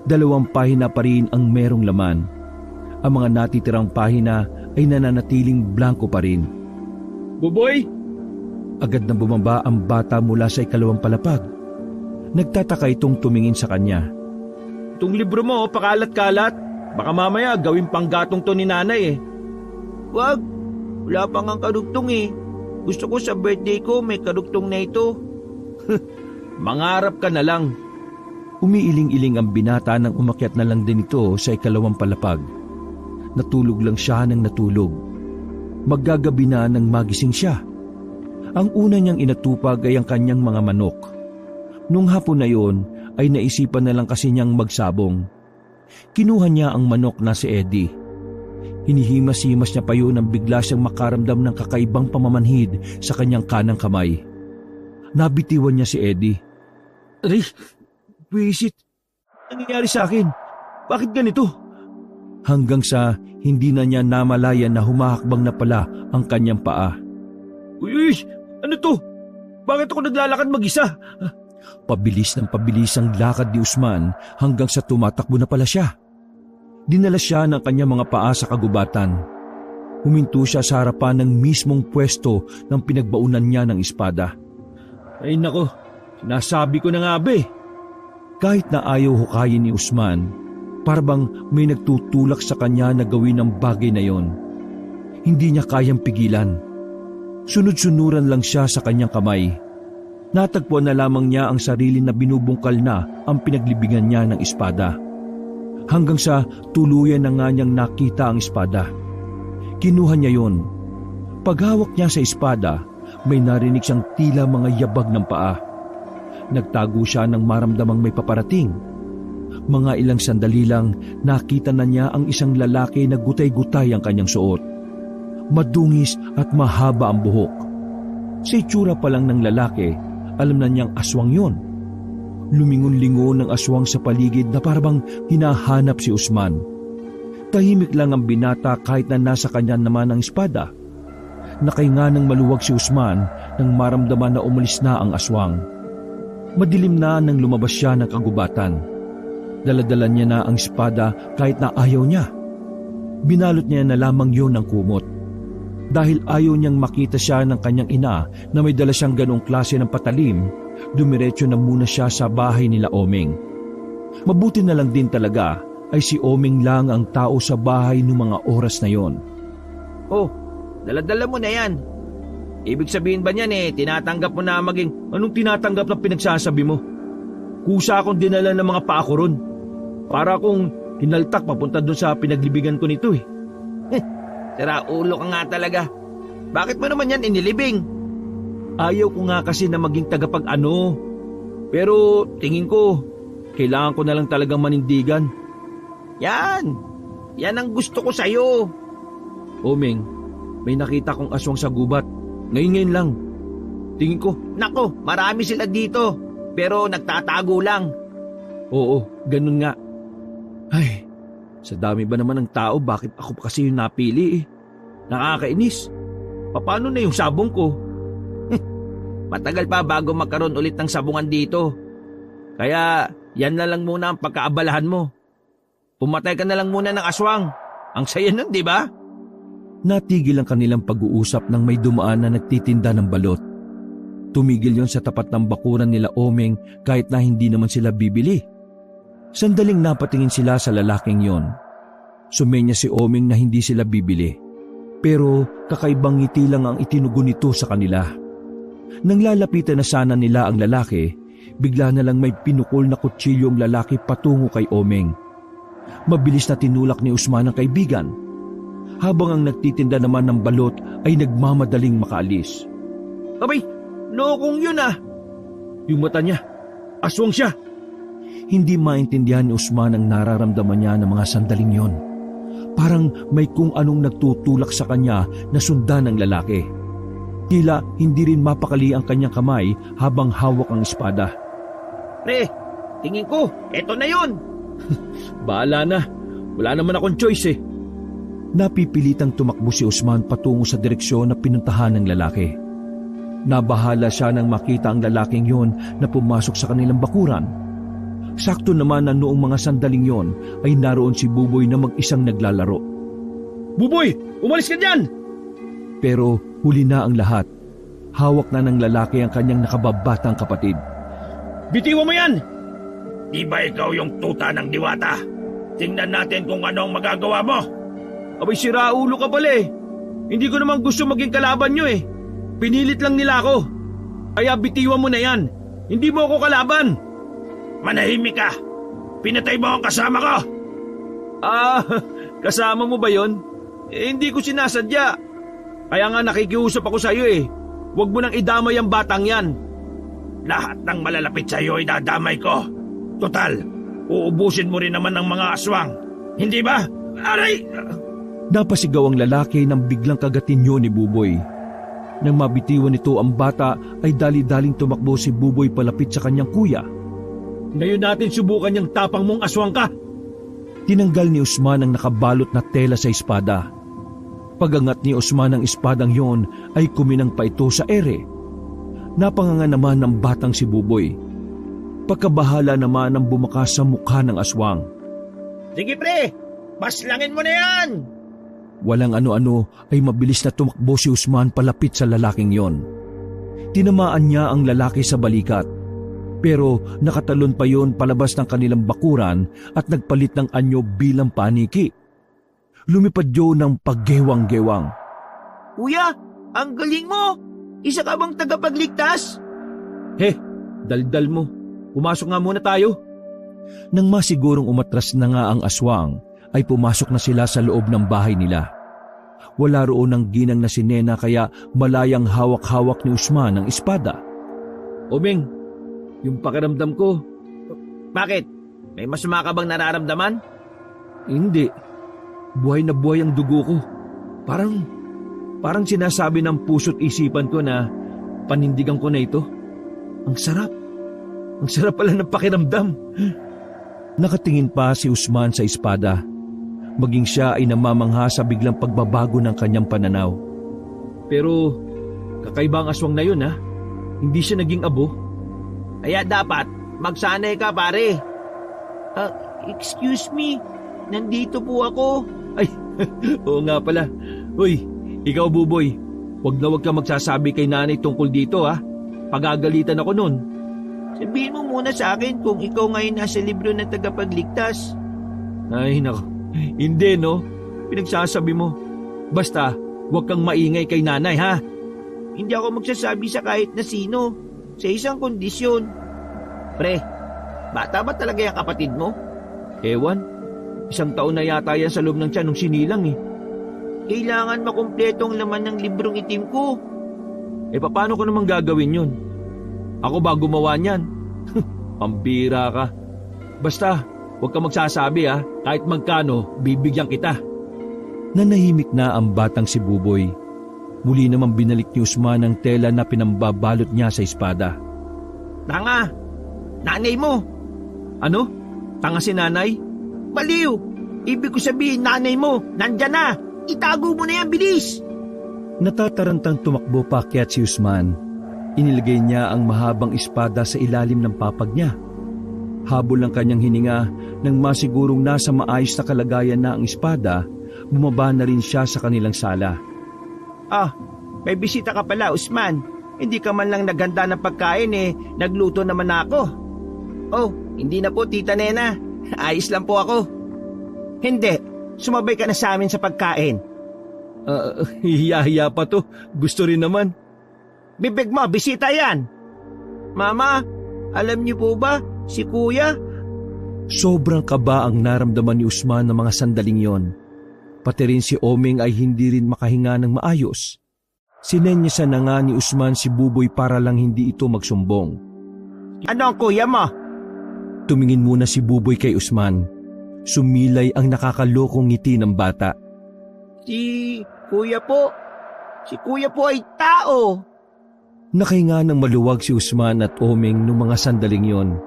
2 pahina pa rin ang merong laman. Ang mga natitirang pahina ay nananatiling blanko pa rin. Buboy! Agad na bumaba ang bata mula sa 2 palapag. Nagtataka itong tumingin sa kanya. Itong libro mo, pakalat-kalat. Baka mamaya gawin panggatong to ni nanay eh. Wag, wala pa ngang kadugtong eh. Gusto ko sa birthday ko may kadugtong na ito. Mangarap ka na lang. Umiiling-iling ang binata nang umakyat na lang din ito sa 2 palapag. Natulog lang siya ng natulog. Maggagabi na nang magising siya. Ang una niyang inatupag ay ang kanyang mga manok. Nung hapon na yon ay naisipan na lang kasi niyang magsabong. Kinuha niya ang manok na si Eddie. Hinihimas-himas niya pa yun nang bigla siyang makaramdam ng kakaibang pamamanhid sa kanyang kanang kamay. Nabitiwan niya si Eddie. Aray, buwisit. Nangyayari sa akin? Bakit ganito? Hanggang sa hindi na niya namalayan na humahakbang na pala ang kanyang paa. Uy, ano to? Bakit ako naglalakad mag-isa? Pabilis ng pabilis ang lakad ni Usman hanggang sa tumatakbo na pala siya. Dinala siya ng kanyang mga paa sa kagubatan. Huminto siya sa harapan ng mismong pwesto ng pinagbaunan niya ng espada. Ay nako, sinasabi ko na nga ba eh. Kahit na ayaw hukayin ni Usman, parabang may nagtutulak sa kanya na gawin ang bagay na yon. Hindi niya kayang pigilan. Sunod-sunuran lang siya sa kanyang kamay. Natagpuan na lamang niya ang sarili na binubungkal na ang pinaglibingan niya ng espada. Hanggang sa tuluyan na nga niyang nakita ang espada. Kinuha niya yon. Paghawak niya sa espada, may narinig siyang tila mga yabag ng paa. Nagtago siya nang maramdamang may paparating. Mga ilang sandali lang, nakita na niya ang isang lalaki na gutay-gutay ang kanyang suot. Madungis at mahaba ang buhok. Sa itsura pa lang ng lalaki, alam na niyang aswang yon. Lumingon-lingon ang aswang sa paligid na parabang hinahanap si Usman. Tahimik lang ang binata kahit na nasa kanya naman ang espada. Nakahinga ng maluwag si Usman nang maramdaman na umalis na ang aswang. Madilim na nang lumabas siya ng kagubatan. Daladala niya na ang espada kahit na ayaw niya. Binalot niya na lamang yun ng kumot. Dahil ayaw niyang makita siya ng kanyang ina na may dala siyang ganong klase ng patalim, dumiretso na muna siya sa bahay nila Oming. Mabuti na lang din talaga ay si Oming lang ang tao sa bahay noong mga oras na yon. Oh, daladala mo na yan. Ibig sabihin ba niyan tinatanggap mo na maging... Anong tinatanggap na pinagsasabi mo? Kusa akong dinala ng mga paa ko ron. Para akong hinaltak papunta doon sa pinaglibigan ko nito eh. Tira, ulo ka nga talaga. Bakit mo naman yan inilibing? Ayaw ko nga kasi na maging tagapag-ano. Pero tingin ko, kailangan ko na lang talagang manindigan. Yan ang gusto ko sa'yo. Omeng, may nakita kong aswang sa gubat. Ngayon lang. Tingin ko, Nako, marami sila dito. Pero nagtatago lang. oo, ganun nga. Ay, sa dami ba naman ng tao, bakit ako pa kasi yung napili eh? Nakakainis. Paano na yung sabong ko? Matagal pa bago magkaroon ulit ng sabungan dito. Kaya yan na lang muna ang pagkaabalahan mo. Pumatay ka na lang muna ng aswang. Ang saya nun, di ba? Natigil ang kanilang pag-uusap nang may dumaan na nagtitinda ng balot. Tumigil yon sa tapat ng bakuran nila Omeng kahit na hindi naman sila bibili. Sandaling napatingin sila sa lalaking yon. Sumenya si Omeng na hindi sila bibili. Pero kakaibang ngiti lang ang itinugon nito sa kanila. Nang lalapitan na sana nila ang lalaki, bigla na lang may pinukol na kutsilyo ang lalaki patungo kay Omeng. Mabilis na tinulak ni Usman ang kaibigan. Habang ang nagtitinda naman ng balot ay nagmamadaling makaalis. Abay, lokong yun ah. Yung mata niya, aswang siya. Hindi maintindihan ni Usman ang nararamdaman niya ng mga sandaling yon. Parang may kung anong nagtutulak sa kanya na sundan ng lalaki. Tila hindi rin mapakali ang kanyang kamay habang hawak ang espada. Pre, Tingin ko, eto na yun. Bahala na. Wala naman akong choice eh. Napipilitang tumakbo si Usman patungo sa direksyon na pinuntahan ng lalaki. Nabahala siya nang makita ang lalaking yon na pumasok sa kanilang bakuran. Sakto naman na noong mga sandaling yon ay naroon si Buboy na mag-isang naglalaro. Buboy! Umalis ka dyan! Pero huli na ang lahat. Hawak na ng lalaki ang kanyang nakababatang kapatid. Bitiwan mo yan! Di ba ikaw yung tuta ng diwata? Tingnan natin kung ano ang magagawa mo. Abay, siraulo ka pala eh. Hindi ko naman gusto maging kalaban nyo eh. Pinilit lang nila ako. Kaya bitiwan mo na yan. Hindi mo ako kalaban. Manahimik ka. Pinatay mo ang kasama ko. Ah, kasama mo ba yon? Eh, hindi ko sinasadya. Kaya nga nakikiusap ako sa iyo eh. Huwag mo nang idamay ang batang yan. Lahat ng malalapit sa iyo ay dadamay ko. Total, uubusin mo rin naman ng mga aswang. Hindi ba? Aray! Napasigaw ang lalaki nang biglang kagatinyo ni Buboy. Nang mabitiwan nito ang bata ay dali-daling tumakbo si Buboy palapit sa kanyang kuya. Ngayon natin subukan yung tapang mong aswang ka. Tinanggal ni Usman ang nakabalot na tela sa espada. Pagangat ni Usman ang espadang yon ay kuminang pa ito sa ere. Napanganga naman ng batang si Buboy. Pagkabahala naman ang bumakas sa mukha ng aswang. Sige pre, paslangin mo na yan! Walang ano-ano ay mabilis na tumakbo si Usman palapit sa lalaking yon. Tinamaan niya ang lalaki sa balikat. Pero nakatalon pa yon palabas ng kanilang bakuran at nagpalit ng anyo bilang paniki. Lumipad yun ng paggewang-gewang. Kuya, ang galing mo! Isa ka bang tagapagligtas? Daldal mo. Pumasok nga muna tayo. Nang masigurong umatras na nga ang aswang, ay pumasok na sila sa loob ng bahay nila. Wala roon ang ginang na si Nena kaya malayang hawak-hawak ni Usman ang espada. Omeng, yung pakiramdam ko, Bakit? May masama ka bang nararamdaman? hindi. Buhay na buhay ang dugo ko. Parang sinasabi ng puso't isipan ko na panindigan ko na ito. Ang sarap. Ang sarap pala ng pakiramdam. Nakatingin pa si Usman sa espada. Maging siya ay namamangha sa biglang pagbabago ng kanyang pananaw. Pero kakaiba ang aswang na yun ha. Hindi siya naging abo. Kaya dapat, magsanay ka pare. Excuse me, nandito po ako. Ay, oo nga pala. Uy, ikaw Buboy, wag ka magsasabi kay nanay tungkol dito ha. Pagagalitan ako nun. Sabihin mo muna sa akin kung ikaw ngayon nasa libro ng tagapagligtas. Ay nako, hindi no. Pinagsasabi mo. Basta, wag kang maingay kay nanay ha. Hindi ako magsasabi sa kahit na sino, sa isang kondisyon. Pre, bata ba talaga yung kapatid mo? Ewan, 1 taon na yata yan sa loob ng tiyan nung sinilang eh. Kailangan makumpleto ang laman ng librong itim ko. Paano ko naman gagawin yun? Ako ba gumawa niyan? Pambira ka. Basta, huwag ka magsasabi ha. Kahit magkano, bibigyan kita. Nanahimik na ang batang si Buboy. Muli namang binalik ni Usman ang tela na pinambabalot niya sa espada. Tanga! Nanay mo! Ano? Tanga si nanay? Baliw! Ibig ko sabihin nanay mo, nandyan na! Itago mo na yan, bilis! Natatarantang tumakbo paakyat si Usman. Inilagay niya ang mahabang espada sa ilalim ng papag niya. Habol ang kanyang hininga nang masigurong nasa maayos na kalagayan na ang espada, bumaba na rin siya sa kanilang sala. May bisita ka pala, Usman. Hindi ka man lang naghanda ng pagkain nagluto naman ako. Oh, hindi na po, Tita Nena. Ayos lang po ako. Hindi, sumabay ka na sa amin sa pagkain. Hiya-hiya pa to. Gusto rin naman. Bibig mo, bisita yan. Mama, alam niyo po ba, si Kuya? Sobrang kaba ang naramdaman ni Usman ng mga sandaling yon. Pati rin si Omeng ay hindi rin makahinga ng maayos. Sinenyasan na nga ni Usman si Buboy para lang hindi ito magsumbong. Ano ang kuya mo? Tumingin muna si Buboy kay Usman. Sumilay ang nakakalokong ngiti ng bata. Si Kuya po ay tao. Nakahinga ng maluwag si Usman at Omeng noong mga sandaling yon.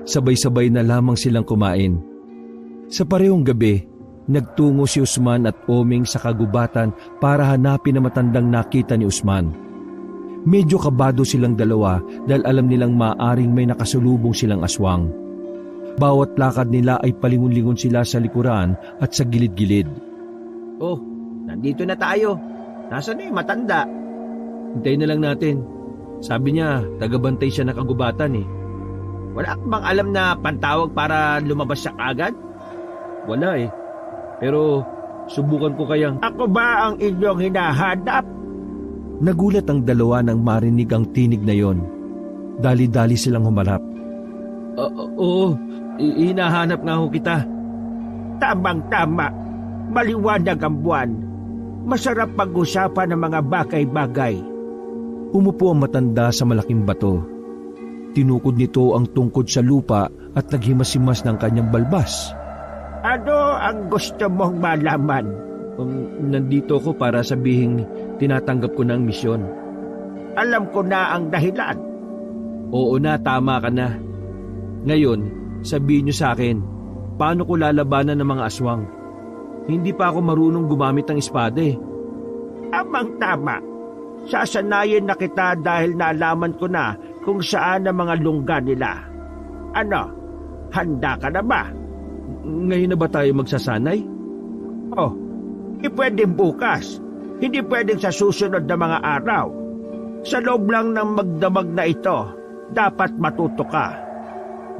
Sabay-sabay na lamang silang kumain. Sa parehong gabi, nagtungo si Usman at Oming sa kagubatan para hanapin ang matandang nakita ni Usman. Medyo kabado silang dalawa dahil alam nilang maaaring may nakasulubong silang aswang. Bawat lakad nila ay palingon-lingon sila sa likuran at sa gilid-gilid. Oh, nandito na tayo. Nasaan na yung matanda? Hintayin na lang natin. Sabi niya, tagabantay siya ng kagubatan eh. Wala ka bang alam na pantawag para lumabas siya kaagad? Wala eh. Pero subukan ko kayang... Ako ba ang inyong hinahanap? Nagulat ang dalawa nang marinig ang tinig na yon. Dali-dali silang humarap. Oo, hinahanap nga ho kita. Tamang-tama. Maliwanag ang buwan. Masarap pag-usapan ng mga bagay-bagay. Umupo ang matanda sa malaking bato. Tinukod nito ang tungkod sa lupa at naghimas-himas ng kanyang balbas. Ano ang gusto mong malaman? Nandito ko para sabihing tinatanggap ko na ang misyon. Alam ko na ang dahilan. Oo na, tama ka na. Ngayon, sabihin niyo sa akin, paano ko lalabanan ng mga aswang? Hindi pa ako marunong gumamit ng espada eh. Tamang-tama. Sasanayin na kita dahil nalaman ko na kung saan ang mga lungga nila. Ano? Handa ka na ba? Ngayon na ba tayo magsasanay? Oh, hindi pwedeng bukas. Hindi pwedeng sa susunod na mga araw. Sa loob lang ng magdamag na ito, dapat matuto ka.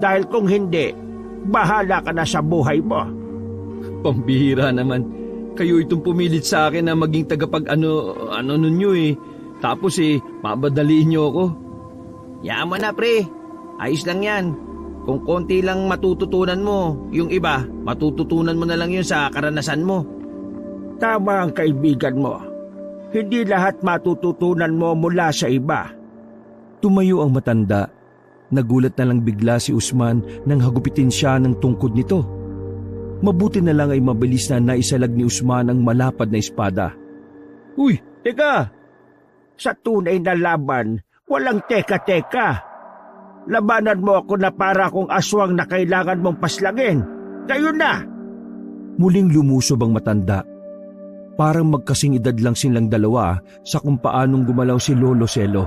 Dahil kung hindi, bahala ka na sa buhay mo. Pambihira naman. Kayo itong pumilit sa akin na maging tagapag-ano ninyo eh. Tapos mabadaliin niyo ako. Yaman na pre, ayos lang yan. Kung konti lang matututunan mo, yung iba, matututunan mo na lang yun sa karanasan mo. Tama ang kaibigan mo. Hindi lahat matututunan mo mula sa iba. Tumayo ang matanda. Nagulat na lang bigla si Usman nang hagupitin siya ng tungkod nito. Mabuti na lang ay mabilis na naisalag ni Usman ang malapad na espada. Uy, teka! Sa tunay na laban, walang teka-teka. Labanan mo ako na para kung aswang na kailangan mong paslangin. Kayo na! Muling lumusob ang matanda. Parang magkasing edad lang silang dalawa sa kung paanong gumalaw si Lolo Selo.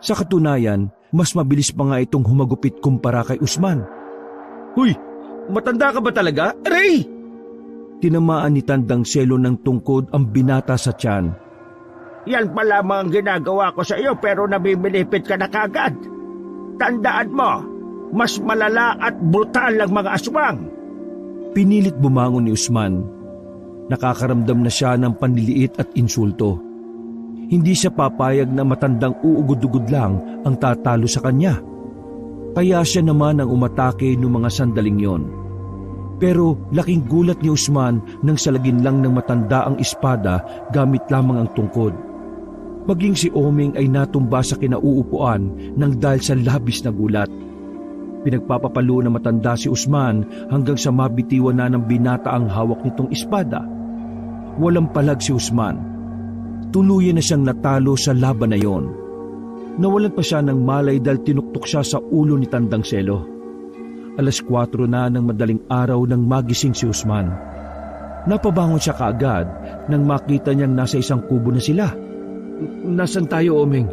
Sa katunayan, mas mabilis pa nga itong humagupit kumpara kay Usman. Huy! Matanda ka ba talaga? Aray! Tinamaan ni Tandang Selo ng tungkod ang binata sa tiyan. Yan pa lamang ang ginagawa ko sa iyo pero nabibinipit ka na kagad. Tandaan mo, mas malala at brutal ang mga aswang. Pinilit bumangon ni Usman. Nakakaramdam na siya ng panliliit at insulto. Hindi siya papayag na matandang uugod-ugod lang ang tatalo sa kanya. Kaya siya naman ang umatake noong mga sandaling yon. Pero laking gulat ni Usman nang salagin lang ng matanda ang espada gamit lamang ang tungkod. Maging si Oming ay natumba sa kinauupuan nang dahil sa labis na gulat. Pinagpapapalo na matanda si Usman hanggang sa mabitiwan na ng binata ang hawak nitong espada. Walang palag si Usman. Tuluyan na siyang natalo sa laban na yon. Nawalan pa siya ng malay dahil tinuktok siya sa ulo ni Tandang Selo. 4:00 na ng madaling araw nang magising si Usman. Napabangon siya kaagad nang makita niyang nasa isang kubo na sila. Nasaan tayo, Oming?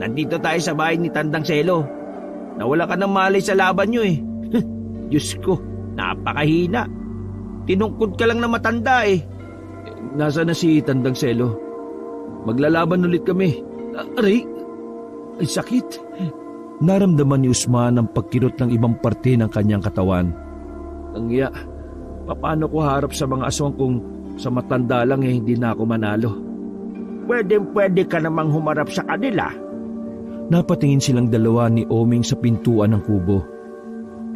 Nandito tayo sa bahay ni Tandang Selo. Nawala ka ng malay sa laban niyo eh. Diyos ko, napakahina. Tinungkod ka lang na matanda eh. Nasaan na si Tandang Selo? Maglalaban ulit kami. Aray! Ay, sakit. Naramdaman ni Usman ang pagkirot ng ibang parte ng kanyang katawan. Angya, paano ko harap sa mga aswang kung sa matanda lang hindi na ako manalo? Pwede ka namang humarap sa kanila. Napatingin silang dalawa ni Oming sa pintuan ng kubo.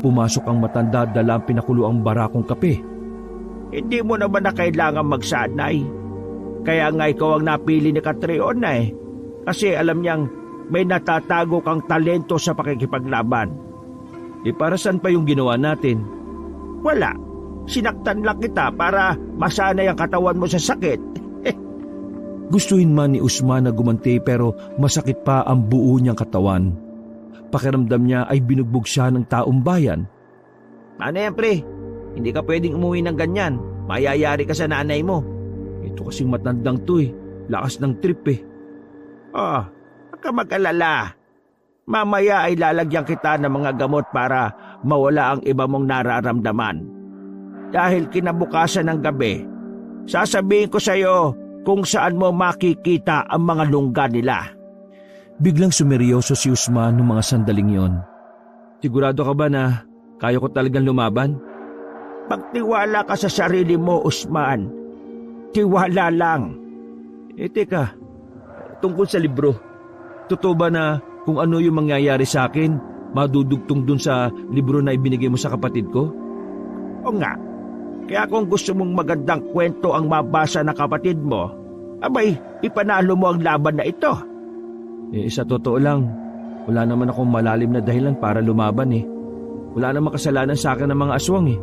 Pumasok ang matanda at dala ang pinakuluang barakong kape. Hindi mo naman na kailangan magsanay. Kaya nga ikaw ang napili ni Catriona eh. Kasi alam niyang may natatago kang talento sa pakikipaglaban. Para saan pa yung ginawa natin? Wala. Sinaktan lang kita para masanay ang katawan mo sa sakit. Gustuhin man ni Usman na gumanti pero masakit pa ang buo niyang katawan. Pakiramdam niya ay binugbog siya ng taong bayan. Ano yan, pre? Hindi ka pwedeng umuwi ng ganyan. Mayayari ka sa nanay mo. Ito kasing matandang to eh. Lakas ng trip eh. Huwag ka mag-alala. Mamaya ay lalagyan kita ng mga gamot para mawala ang iba mong nararamdaman. Dahil kinabukasan ng gabi, sasabihin ko sa iyo kung saan mo makikita ang mga lungga nila. Biglang sumeryoso si Usman noong mga sandaling yon. Sigurado ka ba na kaya ko talagang lumaban? Magtiwala ka sa sarili mo, Usman. Tiwala lang. Teka, tungkol sa libro, totoo ba na kung ano yung mangyayari sa akin, madudugtong dun sa libro na ibinigay mo sa kapatid ko? O nga, kaya kung gusto mong magandang kwento ang mabasa ng kapatid mo, abay, ipanalo mo ang laban na ito. Sa totoo lang, wala naman akong malalim na dahilan para lumaban eh. Wala namang kasalanan sa akin ng mga aswang eh.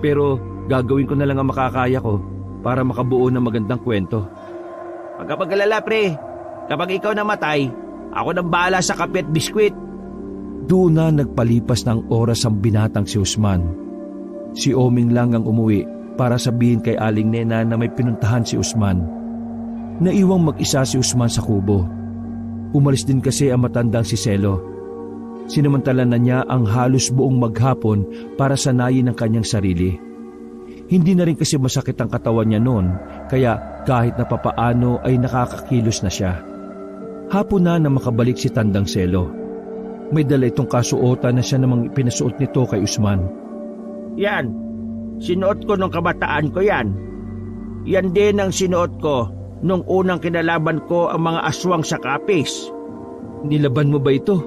Pero gagawin ko na lang ang makakaya ko para makabuo ng magandang kwento. Huwag ka mag-alala, pre. Kapag ikaw namatay, ako nang bahala sa kape at biskwit. Doon na nagpalipas ng oras ang binatang si Usman. Si Oming lang ang umuwi para sabihin kay Aling Nena na may pinuntahan si Usman. Naiwang mag-isa si Usman sa kubo. Umalis din kasi ang matandang si Selo. Sinamantala na niya ang halos buong maghapon para sanayin ang kanyang sarili. Hindi na rin kasi masakit ang katawan niya noon, kaya kahit na papaano ay nakakakilos na siya. Hapon na makabalik si Tandang Selo. May dala itong kasuotan na siya namang pinasuot nito kay Usman. Yan, sinuot ko nung kabataan ko yan. Yan din ang sinuot ko nung unang kinalaban ko ang mga aswang sa kapis. Nilaban mo ba ito?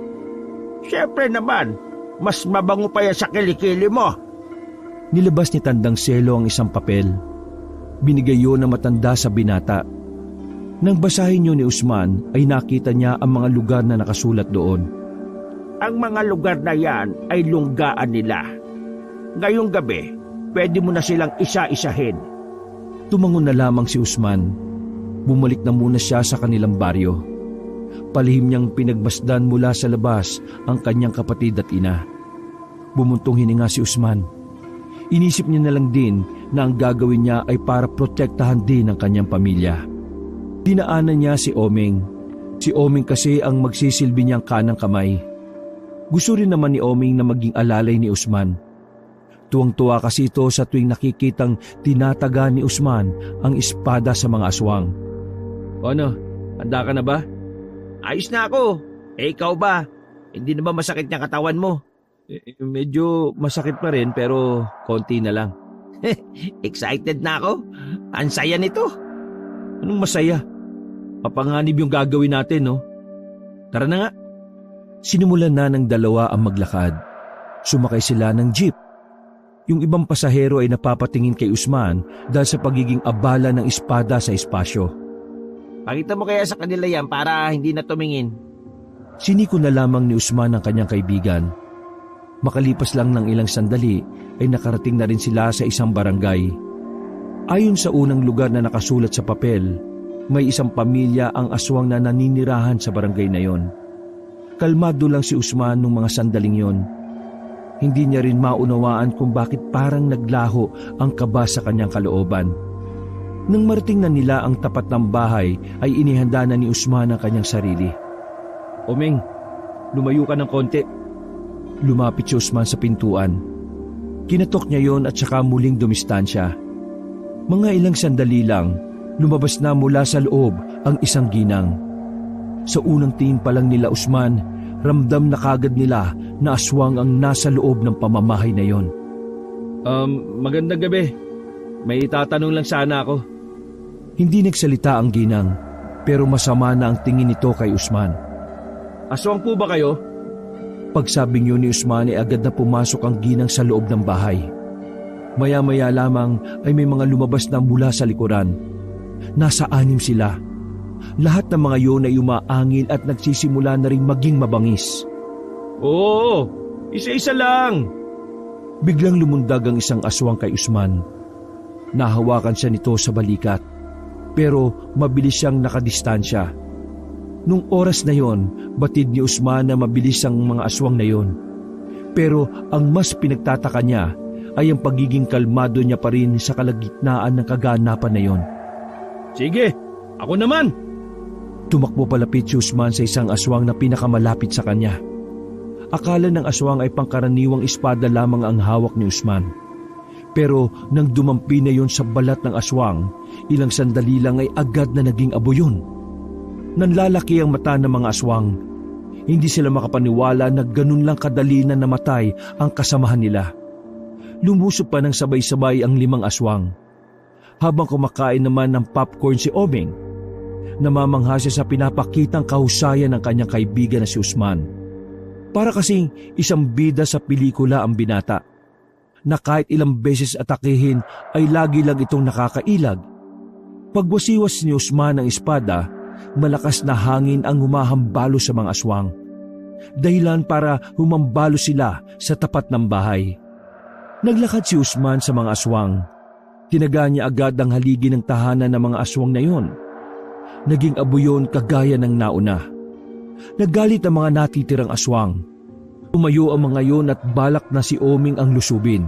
Siyempre naman, mas mabango pa yan sa kilikili mo. Nilabas ni Tandang Selo ang isang papel. Binigay yun na matanda sa binata. Nang basahin yun ni Usman ay nakita niya ang mga lugar na nakasulat doon. Ang mga lugar na yan ay lunggaan nila. Ngayong gabi, pwede mo na silang isa-isahin. Tumangon na lamang si Usman. Bumalik na muna siya sa kanilang baryo. Palihim niyang pinagmasdan mula sa labas ang kanyang kapatid at ina. Bumuntong hininga si Usman. Inisip niya na lang din na ang gagawin niya ay para protektahan din ang kanyang pamilya. Dinaanan niya si Oming. Si Oming kasi ang magsisilbi niyang kanang kamay. Gusto rin naman ni Oming na maging alalay ni Usman. Tuwang-tuwa kasi ito sa tuwing nakikitang tinataga ni Usman ang espada sa mga aswang. Ano, handa ka na ba? Ayos na ako. Ikaw ba? Hindi na ba masakit yung katawan mo? Medyo masakit pa rin pero konti na lang. Excited na ako. Ang saya nito. Anong masaya? Papanganib yung gagawin natin, no? Tara na nga. Sinimulan na ng dalawa ang maglakad. Sumakay sila ng jeep. Yung ibang pasahero ay napapatingin kay Usman dahil sa pagiging abala ng espada sa espasyo. Pakita mo kaya sa kanila yan para hindi na tumingin. Siniko na lamang ni Usman ang kanyang kaibigan. Makalipas lang ng ilang sandali ay nakarating na rin sila sa isang barangay. Ayon sa unang lugar na nakasulat sa papel, may isang pamilya ang aswang na naninirahan sa barangay na yon. Kalmado lang si Usman nung mga sandaling yon. Hindi niya rin maunawaan kung bakit parang naglaho ang kaba sa kanyang kalooban. Nang marating na nila ang tapat ng bahay ay inihanda na ni Usman ang kanyang sarili. Omeng, lumayo ka ng konti. Lumapit si Usman sa pintuan. Kinatok niya yon at saka muling dumistansya. Mga ilang sandali lang, lumabas na mula sa loob ang isang ginang. Sa unang tingin pa lang nila Usman, ramdam na kagad nila na aswang ang nasa loob ng pamamahay na yon. Magandang gabi. May itatanong lang sana ako. Hindi nagsalita ang ginang, pero masama na ang tingin nito kay Usman. Aswang po ba kayo? Pagsabing yun ni Usman ay agad na pumasok ang ginang sa loob ng bahay. Maya-maya lamang ay may mga lumabas na mula sa likuran. Nasa 6 sila. Lahat ng mga yun ay umaangil at nagsisimula na rin maging mabangis. Oo, isa-isa lang. Biglang lumundag ang isang aswang kay Usman. Nahawakan siya nito sa balikat, pero mabilis siyang nakadistansya. Nung oras na yon, batid ni Usman na mabilis ang mga aswang na yon. Pero ang mas pinagtataka niya ay ang pagiging kalmado niya pa rin sa kalagitnaan ng kaganapan na yon. Sige, ako naman! Tumakbo palapit si Usman sa isang aswang na pinakamalapit sa kanya. Akala ng aswang ay pangkaraniwang espada lamang ang hawak ni Usman. Pero nang dumampi na yon sa balat ng aswang, ilang sandali lang ay agad na naging abo yun. Nanlalaki ang mata ng mga aswang. Hindi sila makapaniwala na ganun lang kadali na namatay ang kasamahan nila. Lumusob pa ng sabay-sabay ang 5 aswang. Habang kumakain naman ng popcorn si Omeng, namamangha siya sa pinapakitang kahusayan ng kanyang kaibigan na si Usman. Para kasing isang bida sa pelikula ang binata, na kahit ilang beses atakihin ay lagi lang itong nakakailag. Pagwasiwas ni Usman ng espada, malakas na hangin ang humahambalo sa mga aswang. Dahilan para humambalo sila sa tapat ng bahay. Naglakad si Usman sa mga aswang. Tinaga niya agad ang haligi ng tahanan ng mga aswang na yon. Naging abo yun kagaya ng nauna. Naggalit ang mga natitirang aswang. Tumayo ang mga yon at balak na si Omeng ang lusubin.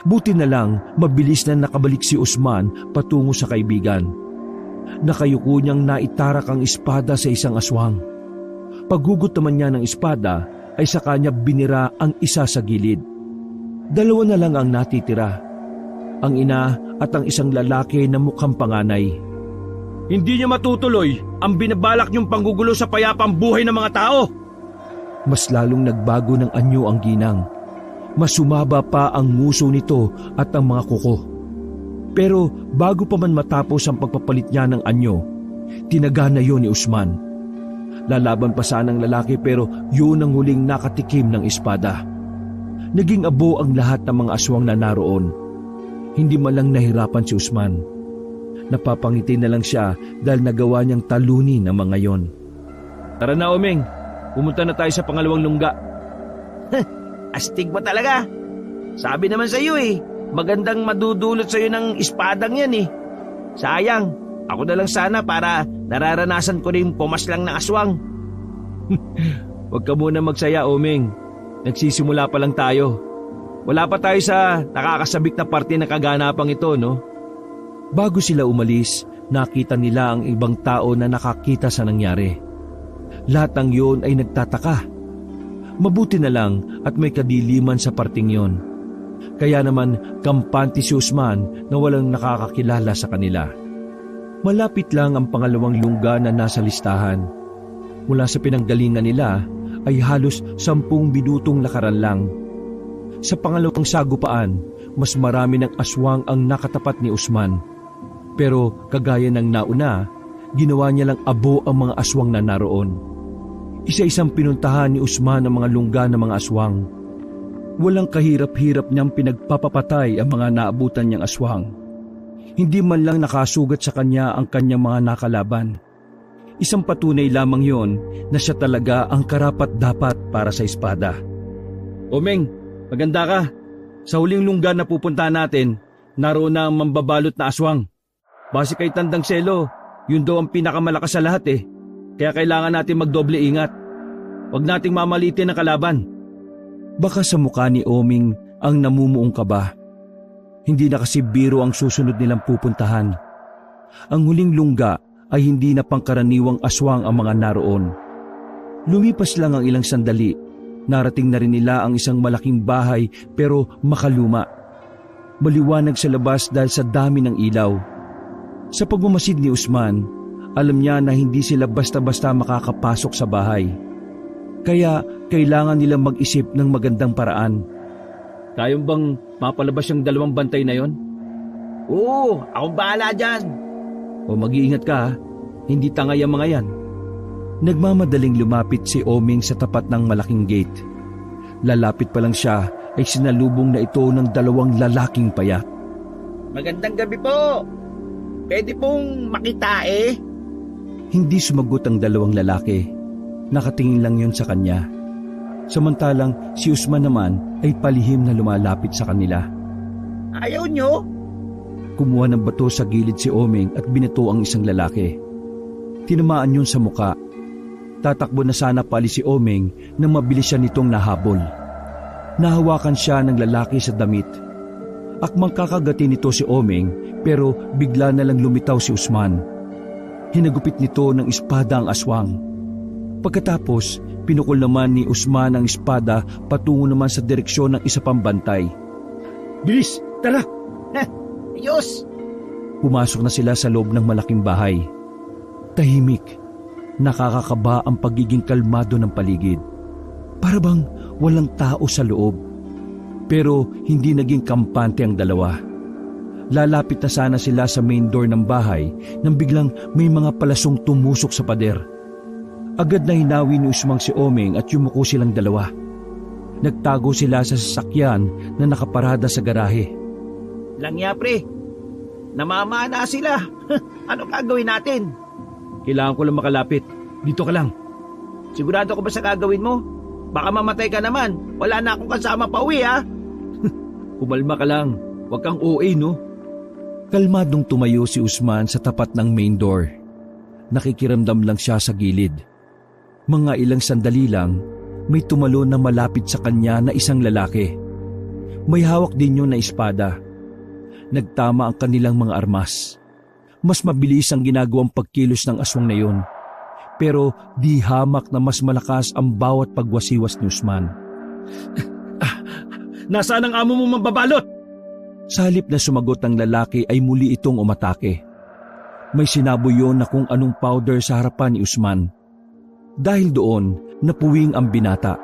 Buti na lang mabilis na nakabalik si Usman patungo sa kaibigan. Nakayuko niyang naitarak ang espada sa isang aswang. Paghugot naman niya ng espada ay sa kanya binira ang isa sa gilid. 2 na lang ang natitira. Ang ina at ang isang lalaki na mukhang panganay. Hindi niya matutuloy ang binabalak niyong panggugulo sa payapang buhay ng mga tao. Mas lalong nagbago ng anyo ang ginang. Mas sumaba pa ang nguso nito at ang mga kuko. Pero bago pa man matapos ang pagpapalit niya ng anyo, tinaga na yun ni Usman. Lalaban pa sana ang lalaki pero yun ang huling nakatikim ng espada. Naging abo ang lahat ng mga aswang na naroon. Hindi man lang nahirapan si Usman. Napapangiti na lang siya dahil nagawa niyang talunin ang mga yon. Tara na, Omeng. Pumunta na tayo sa pangalawang lungga. Astig mo talaga. Sabi naman sa iyo magandang madudulot sa iyo ng espadang yan Sayang, ako na lang sana para nararanasan ko rin pumaslang ng aswang. Huwag ka muna magsaya, Omeng. Nagsisimula pa lang tayo. Wala pa tayo sa nakakasabik na parte ng kaganapang ito, no? Bago sila umalis, nakita nila ang ibang tao na nakakita sa nangyari. Lahat ng yon ay nagtataka. Mabuti na lang at may kadiliman sa parting yon. Kaya naman kampante si Usman na walang nakakakilala sa kanila. Malapit lang ang pangalawang lungga na nasa listahan. Mula sa pinanggalingan nila ay halos 10 minutong lakaran lang. Sa pangalawang sagupaan, mas marami ng aswang ang nakatapat ni Usman. Pero kagaya ng nauna, ginawa niya lang abo ang mga aswang na naroon. Isa-isang pinuntahan ni Usman ang mga lungga ng mga aswang. Walang kahirap-hirap niyang pinagpapapatay ang mga naabutan niyang aswang. Hindi man lang nakasugat sa kanya ang kanyang mga nakalaban. Isang patunay lamang yon na siya talaga ang karapat-dapat para sa espada. Omeng, maganda ka. Sa huling lungga na pupunta natin, naroon na ang mambabalot na aswang. Base kay Tandang Selo, yun daw ang pinakamalakas sa lahat Kaya kailangan natin magdoble ingat. Huwag nating mamalitin ang kalaban. Baka sa mukha ni Omeng ang namumuong kaba. Hindi na kasi biro ang susunod nilang pupuntahan. Ang huling lungga ay hindi na pangkaraniwang aswang ang mga naroon. Lumipas lang ang ilang sandali, narating na rin nila ang isang malaking bahay pero makaluma. Maliwanag sa labas dahil sa dami ng ilaw. Sa pagmamasid ni Usman, alam niya na hindi sila basta-basta makakapasok sa bahay. Kaya kailangan nilang mag-isip ng magandang paraan. Tayo bang mapalabas yung 2 bantay na yon? Oo, akong bahala dyan. O mag-iingat ka hindi tangay ang mga yan. Nagmamadaling lumapit si Omeng sa tapat ng malaking gate. Lalapit pa lang siya ay sinalubong na ito ng 2 lalaking payat. Magandang gabi po. Pwede pong makita Hindi sumagot ang 2 lalaki. Nakatingin lang yon sa kanya. Samantalang si Usman naman ay palihim na lumalapit sa kanila. Ayaw nyo? Kumuha ng bato sa gilid si Omeng at binato ang isang lalaki. Tinamaan yun sa muka Tatakbo na sana pali si Omeng nang mabilis siya nitong nahabol. Nahawakan siya ng lalaki sa damit. Akmang kakagatin nito si Omeng pero bigla na lang lumitaw si Usman. Hinagupit nito ng espada ang aswang. Pagkatapos, pinukol naman ni Usman ang espada patungo naman sa direksyon ng isa pang bantay. Bilis, tara! Ayos! Pumasok na sila sa loob ng malaking bahay. Tahimik, nakakakaba ang pagiging kalmado ng paligid. Para bang walang tao sa loob. Pero hindi naging kampante ang dalawa. Lalapit na sana sila sa main door ng bahay nang biglang may mga palasong tumusok sa pader. Agad na hinawi ni Usman si Omeng at yumuko silang dalawa. Nagtago sila sa sasakyan na nakaparada sa garahe. Langya pre, namamana sila. Ano gagawin natin? Kailangan ko lang makalapit. Dito ka lang. Sigurado ko ba sa gagawin mo? Baka mamatay ka naman. Wala na akong kasama pa uwi ha. Kumalma ka lang. Huwag kang OA, no? Kalmadong tumayo si Usman sa tapat ng main door. Nakikiramdam lang siya sa gilid. Mga ilang sandali lang, may tumalon na malapit sa kanya na isang lalaki. May hawak din yun na espada. Nagtama ang kanilang mga armas. Mas mabilis ang ginagawang pagkilos ng aswang na yun. Pero di hamak na mas malakas ang bawat pagwasiwas ni Usman. Nasaan ang amo mo mambabalot? Sa halip na sumagot ang lalaki ay muli itong umatake. May sinabo yon na kung anong powder sa harapan ni Usman. Dahil doon, napuwing ang binata.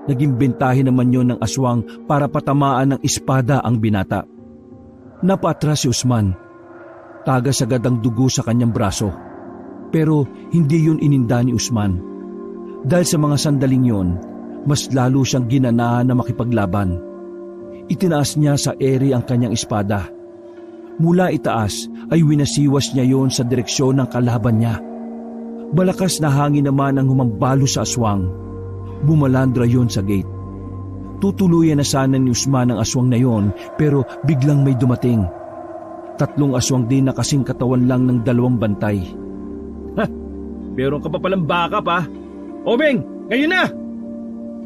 Naging bentahin naman yon ng aswang para patamaan ng espada ang binata. Napaatras si Usman. Tagas agad ang dugo sa kanyang braso. Pero hindi yun ininda ni Usman. Dahil sa mga sandaling yon, mas lalo siyang ginanahan na makipaglaban. Itinaas niya sa ere ang kanyang espada. Mula itaas ay winasiwas niya yon sa direksyon ng kalaban niya. Malakas na hangin naman ang humambalo sa aswang. Bumalandra yon sa gate. Tutuluyan na sana ni Usman ang aswang na yon pero biglang may dumating. 3 aswang din na kasing katawan lang ng 2 bantay. Meron ka pa palang backup ha? Omeng, ngayon na!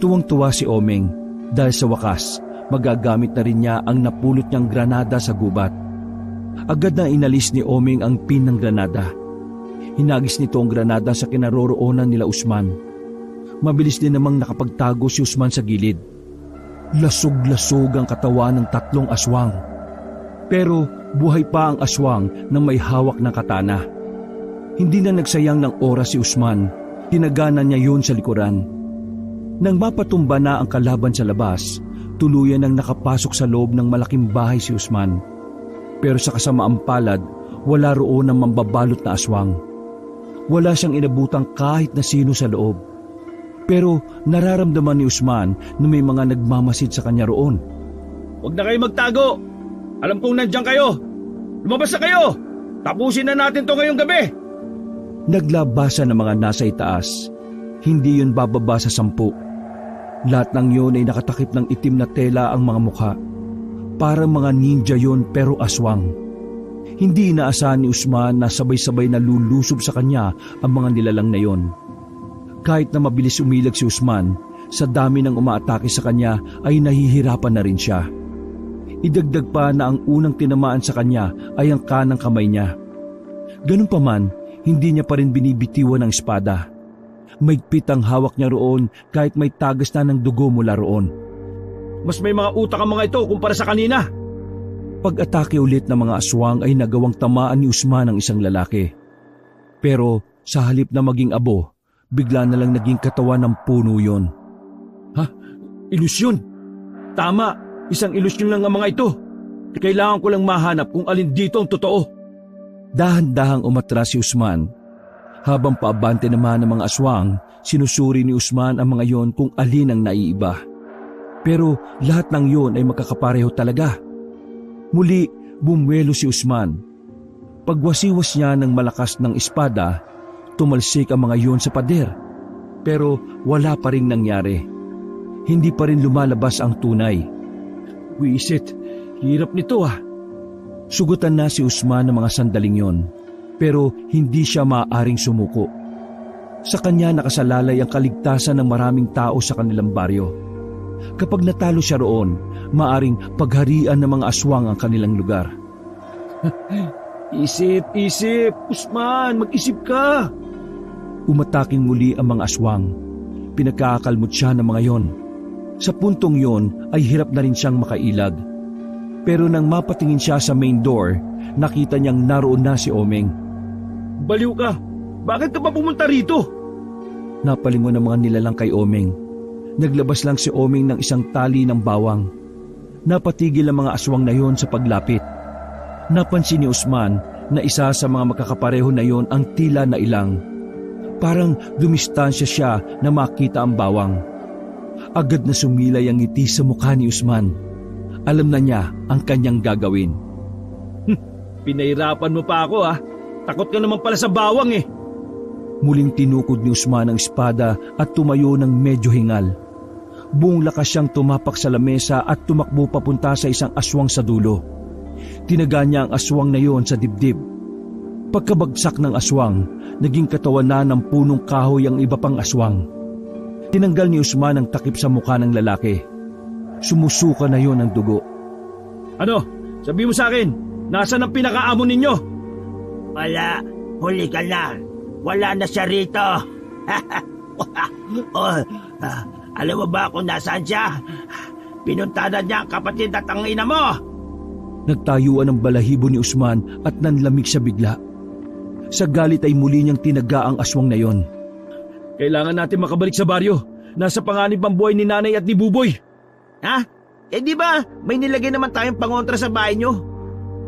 Tuwang-tuwa si Omeng dahil sa wakas magagamit na rin niya ang napulot niyang granada sa gubat. Agad na inalis ni Omeng ang pin ng granada. Hinagis nito ang granada sa kinaroroonan nila Usman. Mabilis din namang nakapagtago si Usman sa gilid. Lasog-lasog ang katawan ng 3 aswang. Pero buhay pa ang aswang nang may hawak ng katana. Hindi na nagsayang ng oras si Usman. Tinaganan niya yun sa likuran. Nang mapatumba na ang kalaban sa labas, tuluyan nang nakapasok sa loob ng malaking bahay si Usman. Pero sa kasamaang palad, wala roon ang mambabalot na aswang. Wala siyang inabutang kahit na sino sa loob. Pero nararamdaman ni Usman na may mga nagmamasid sa kanya roon. Huwag na kayo magtago! Alam kong nandiyan kayo! Lumabas na kayo! Tapusin na natin to ngayong gabi! Naglabasa ng mga nasa itaas. Hindi yun bababa sa 10. Lahat ng yun ay nakatakip ng itim na tela ang mga mukha. Parang mga ninja yun pero aswang. Hindi inaasahan ni Usman na sabay-sabay na lulusob sa kanya ang mga nilalang na yon. Kahit na mabilis umilag si Usman, sa dami ng umaatake sa kanya ay nahihirapan na rin siya. Idagdag pa na ang unang tinamaan sa kanya ay ang kanang kamay niya. Ganun pa man, hindi niya pa rin binibitiwan ang espada. Maigpit ang hawak niya roon kahit may tagas na ng dugo mula roon. Mas may mga utak ang mga ito kumpara sa kanina. Pag-atake ulit ng mga aswang ay nagawang tamaan ni Usman ang isang lalaki. Pero sa halip na maging abo, bigla na lang naging katawan ng puno yon. Ha? Ilusyon? Tama, isang ilusyon lang ang mga ito. Kailangan ko lang mahanap kung alin dito ang totoo. Dahan-dahang umatras si Usman. Habang paabante naman ng mga aswang, sinusuri ni Usman ang mga yon kung alin ang naiiba. Pero lahat ng yon ay magkakapareho talaga. Muli, bumwelo si Usman. Pagwasiwas niya ng malakas ng espada, tumalsik ang mga yon sa pader. Pero wala pa rin nangyari. Hindi pa rin lumalabas ang tunay. Wisit, hirap nito ah. Sugutan na si Usman ng mga sandaling yon, pero hindi siya maaaring sumuko. Sa kanya nakasalalay ang kaligtasan ng maraming tao sa kanilang baryo. Kapag natalo siya roon, maaring pagharian ng mga aswang ang kanilang lugar. Isip! Usman, mag-isip ka! Umataking muli ang mga aswang. Pinagkakakalmot siya ng mga yon. Sa puntong yon ay hirap na rin siyang makailag. Pero nang mapatingin siya sa main door, nakita niyang naroon na si Omeng. Baliw ka! Bakit ka pa pumunta rito? Napalingon ang mga nilalang kay Omeng. Naglabas lang si Omeng ng isang tali ng bawang. Napatigil ang mga aswang na yon sa paglapit. Napansin ni Usman na isa sa mga magkakapareho na yon ang tila na ilang. Parang dumistansya siya na makita ang bawang. Agad na sumilay ang ngiti sa mukha ni Usman. Alam na niya ang kanyang gagawin. Pinahirapan mo pa ako ha. Takot ka naman pala sa bawang eh. Muling tinukod ni Usman ang espada at tumayo ng medyo hingal. Buong lakas siyang tumapak sa lamesa at tumakbo papunta sa isang aswang sa dulo. Tinaga niya ang aswang na yon sa dibdib. Pagkabagsak ng aswang, naging katawan na ng punong kahoy ang iba pang aswang. Tinanggal ni Usman ang takip sa mukha ng lalaki. Sumusuka na yon ang dugo. Ano? Sabi mo sa akin, nasaan ang pinakaamo ninyo? Wala, huli ka na. Wala na siya rito. Alam mo ba kung nasaan siya? Pinuntahan niya ang kapatid at ang ina mo. Nagtayuan ang balahibo ni Usman at nanlamig siya bigla. Sa galit ay muli niyang tinaga ang aswang na yon. Kailangan natin makabalik sa baryo. Nasa panganib ang buhay ni nanay at ni Buboy. Ha? Eh di ba may nilagay naman tayong pangontra sa bahay niyo?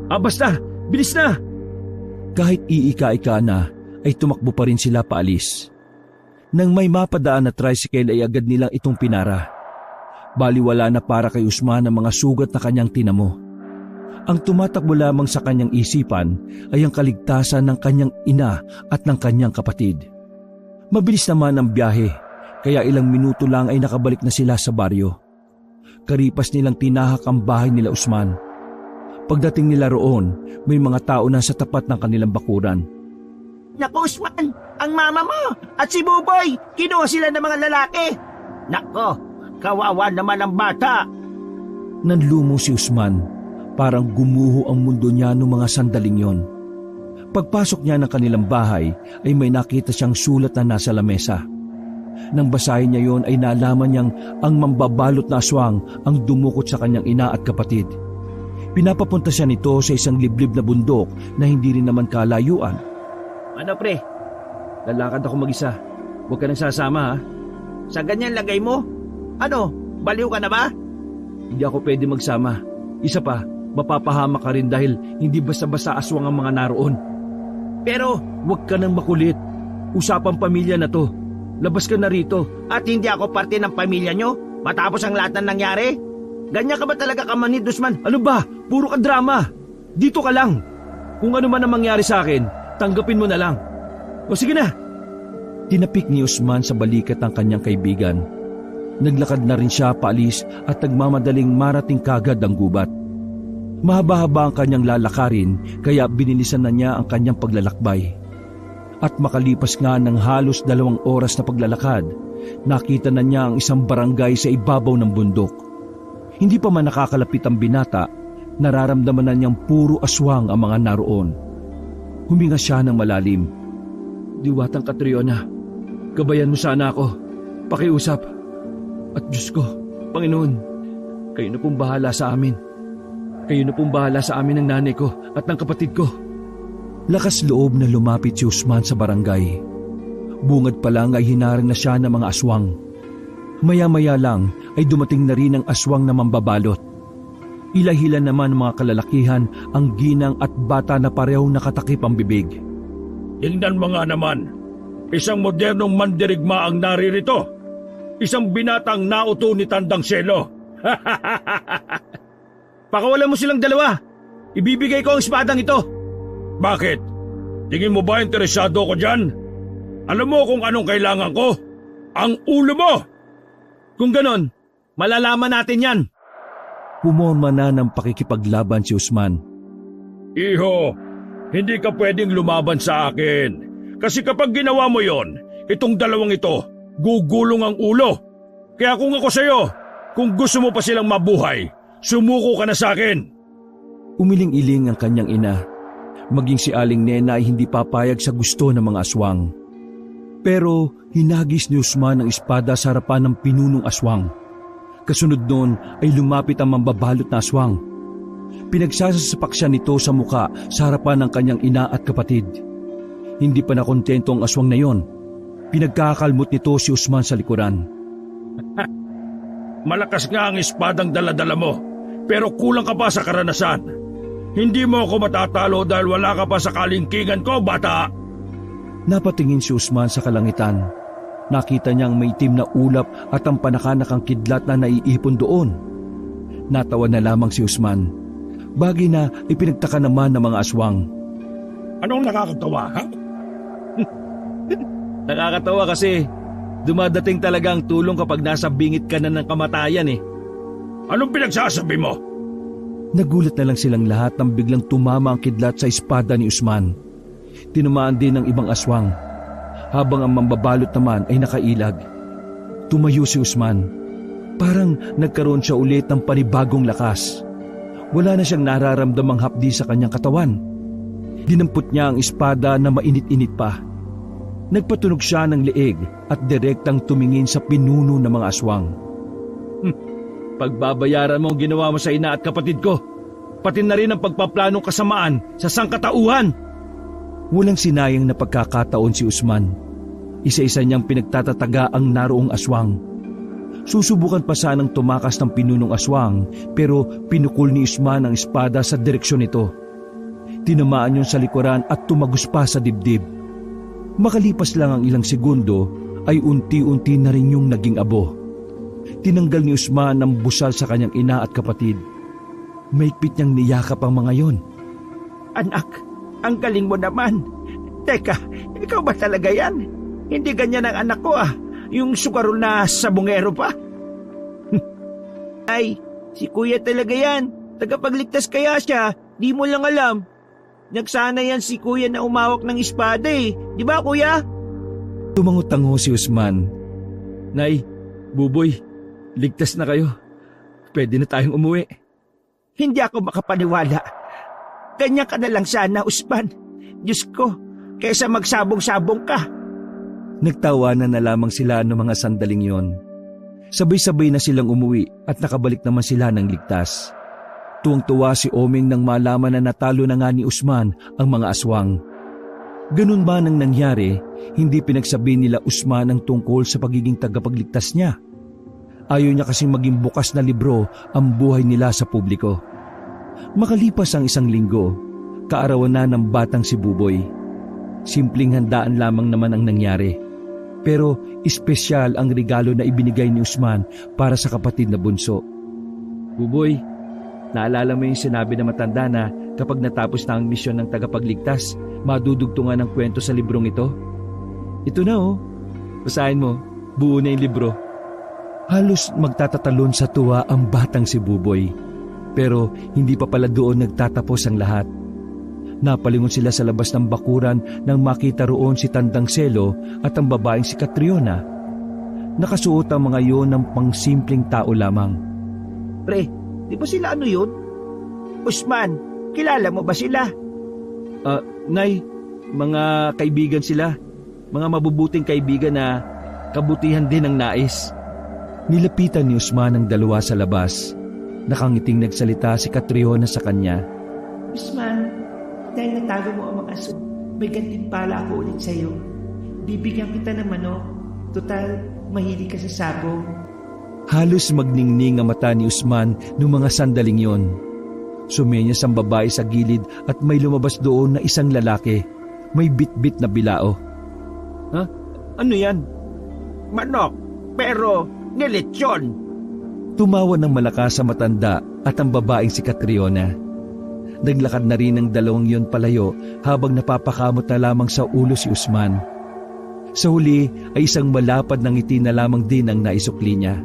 Basta, bilis na! Kahit iika-ika na, ay tumakbo pa rin sila paalis. Nang may mapadaan na tricycle ay agad nilang itong pinara. Baliwala na para kay Usman ang mga sugat na kanyang tinamo. Ang tumatakbo lamang sa kanyang isipan ay ang kaligtasan ng kanyang ina at ng kanyang kapatid. Mabilis naman ang biyahe, kaya ilang minuto lang ay nakabalik na sila sa baryo. Karipas nilang tinahak ang bahay nila Usman. Pagdating nila roon, may mga tao na sa tapat ng kanilang bakuran. Naku, Usman, ang mama mo at si Buboy, kinuha sila ng mga lalaki. Nako, kawawa naman ang bata. Nanlumo si Usman, parang gumuho ang mundo niya noong mga sandaling yon. Pagpasok niya ng kanilang bahay ay may nakita siyang sulat na nasa lamesa. Nang basahin niya yon ay nalaman niyang ang mambabalot na aswang ang dumukot sa kanyang ina at kapatid. Pinapapunta siya nito sa isang liblib na bundok na hindi rin naman kalayuan. Ano pre? Lalakad ako mag-isa. Huwag ka nang sasama ha. Sa ganyan lagay mo? Ano, baliw ka na ba? Hindi ako pwede magsama. Isa pa, mapapahamak ka rin dahil hindi basta-basta aswang ang mga naroon. Pero, Huwag ka nang makulit. Usapang pamilya na to. Labas ka na rito. at hindi ako parte ng pamilya nyo matapos ang lahat ng nangyari? Ganyan ka ba talaga kamanid, Usman? Ano ba? Puro ka drama. Dito ka lang. Kung ano man ang mangyari sa akin, tanggapin mo na lang. O sige na. Tinapik ni Usman sa balikat ang kanyang kaibigan. Naglakad na rin siya paalis at nagmamadaling marating kagad ang gubat. Mahaba-haba ang kanyang lalakarin kaya binilisan na niya ang kanyang paglalakbay. At makalipas nga ng halos 2 oras na paglalakad, nakita na niya ang isang barangay sa ibabaw ng bundok. Hindi pa man nakakalapit ang binata, nararamdaman na niyang puro aswang ang mga naroon. Huminga siya ng malalim. Diwatang Catriona, gabayan mo sana ako. Pakiusap. At Diyos ko, Panginoon, kayo na pong bahala sa amin. Kayo na pong bahala sa amin ng nanay ko at ng kapatid ko. Lakas loob na lumapit si Usman sa barangay. Bungad pa lang ay hinaring na siya ng mga aswang. Maya-maya lang ay dumating na rin ang aswang na mambabalot. Hila-hila naman ng mga kalalakihan ang ginang at bata na pareho nakatakip ang bibig. Tingnan mo nga naman, isang modernong mandirigma ang naririto. Isang binatang nauto ni Tandang Selo. Pakawalan mo silang dalawa. Ibibigay ko ang espadang ito. Bakit? Tingin mo ba interesado ko dyan? Alam mo kung anong kailangan ko? Ang ulo mo! Kung ganon, malalaman natin yan. Pumorma na ng pakikipaglaban si Usman. Iho, hindi ka pwedeng lumaban sa akin. Kasi kapag ginawa mo yon, itong dalawang ito, gugulong ang ulo. Kaya kung ako sa'yo, kung gusto mo pa silang mabuhay, sumuko ka na sa akin. Umiling-iling ang kanyang ina. Maging si Aling Nena ay hindi papayag sa gusto ng mga aswang. Pero hinagis ni Usman ang espada sa harapan ng pinunong aswang. Kasunod noon ay lumapit ang mambabalot na aswang. Pinagsasapak siya nito sa muka sa harapan ng kanyang ina at kapatid. Hindi pa nakontento ang aswang na yon. Pinagkakalmot nito si Usman sa likuran. Malakas nga ang espadang dala-dala mo, pero kulang ka pa sa karanasan. Hindi mo ako matatalo dahil wala ka pa sa kalingkingan ko, bata! Napatingin si Usman sa kalangitan. Nakita niyang may itim na ulap at ang panakanakang kidlat na naiipon doon. Natawa na lamang si Usman. Bagay na ipinagtaka naman ng mga aswang. Anong nakakatawa, ha? Nakakatawa kasi dumadating talaga ang tulong kapag nasa bingit ka na ng kamatayan eh. Anong pinagsasabi mo? Nagulat na lang silang lahat nang biglang tumama ang kidlat sa espada ni Usman. Tinamaan din ng ibang aswang, habang ang mambabalot naman ay nakailag. Tumayo si Usman. Parang nagkaroon siya ulit ng panibagong lakas. Wala na siyang nararamdamang hapdi sa kanyang katawan. Dinampot niya ang espada na mainit-init pa. Nagpatunog siya ng leeg at direktang tumingin sa pinuno ng mga aswang. Pagbabayaran mo ang ginawa mo sa ina at kapatid ko, pati na rin ang pagpaplanong kasamaan sa sangkatauhan. Walang sinayang na pagkakataon si Usman. Isa-isa niyang pinagtatataga ang naroong aswang. Susubukan pa sanang tumakas ng pinunong aswang pero pinukul ni Usman ang espada sa direksyon nito. Tinamaan yun sa likuran at tumagos pa sa dibdib. Makalipas lang ang ilang segundo ay unti-unti na rin yung naging abo. Tinanggal ni Usman ang busal sa kanyang ina at kapatid. Maigpit niyang niyakap ang mga yon. Anak, ang galing mo naman. Teka, ikaw ba talaga yan? Hindi ganyan ang anak ko yung sugarol na sabongero pa. Ay, si kuya talaga yan. Tagapagligtas kaya siya, di mo lang alam. Nagsana yan si kuya na umawak ng espada eh. Di ba kuya? Tumango-tango si Usman. Nay, Buboy, ligtas na kayo. Pwede na tayong umuwi. Hindi ako makapaniwala. Ganyan ka na lang sana, Usman. Diyos ko, kaysa magsabong-sabong ka. Nagtawanan na lamang sila ng mga sandaling yon. Sabay-sabay na silang umuwi at nakabalik naman sila ng ligtas. Tuwang-tuwa si Oming nang malaman na natalo na nga ni Usman ang mga aswang. Ganun ba nang nangyari, hindi pinagsabi nila Usman ang tungkol sa pagiging tagapagligtas niya. Ayaw niya kasing maging bukas na libro ang buhay nila sa publiko. Makalipas ang isang linggo, kaarawan na ng batang si Buboy. Simpleng handaan lamang naman ang nangyari. Pero espesyal ang regalo na ibinigay ni Usman para sa kapatid na bunso. Buboy, naalala mo yung sinabi na matanda na kapag natapos na ang misyon ng tagapagligtas, madudugtungan ang kwento sa librong ito? Ito na oh. Basahin mo, buo na yung libro. Halos magtatatalon sa tuwa ang batang si Buboy. Pero hindi pa pala doon nagtatapos ang lahat. Napalingon sila sa labas ng bakuran nang makita roon si Tandang Selo at ang babaeng si Catriona. Nakasuot ang mga yon ng pangsimpleng tao lamang. Pre, di ba sila ano yun? Usman, kilala mo ba sila? Nay, mga kaibigan sila. Mga mabubuting kaibigan na kabutihan din ang nais. Nilapitan ni Usman ang dalawa sa labas. Nakangiting nagsalita si Catriona sa kanya. Usman, dahil natalo mo ang mga aso, may gantimpala ako ulit sa'yo. Bibigyan kita ng manok. Total, mahilig ka sa sabong. Halos magningning ang mata ni Usman noong mga sandaling yon. Sumenyas ang babae sa gilid at may lumabas doon na isang lalaki. May bit-bit na bilao. Ha? Ano yan? Manok, pero nilitsyon. Tumawa ng malakas sa matanda at ang babaeng si Catriona. Naglakad na rin ang dalawang yon palayo habang napapakamot na lamang sa ulo si Usman. Sa huli ay isang malapad na ngiti na lamang din ang naisukli niya.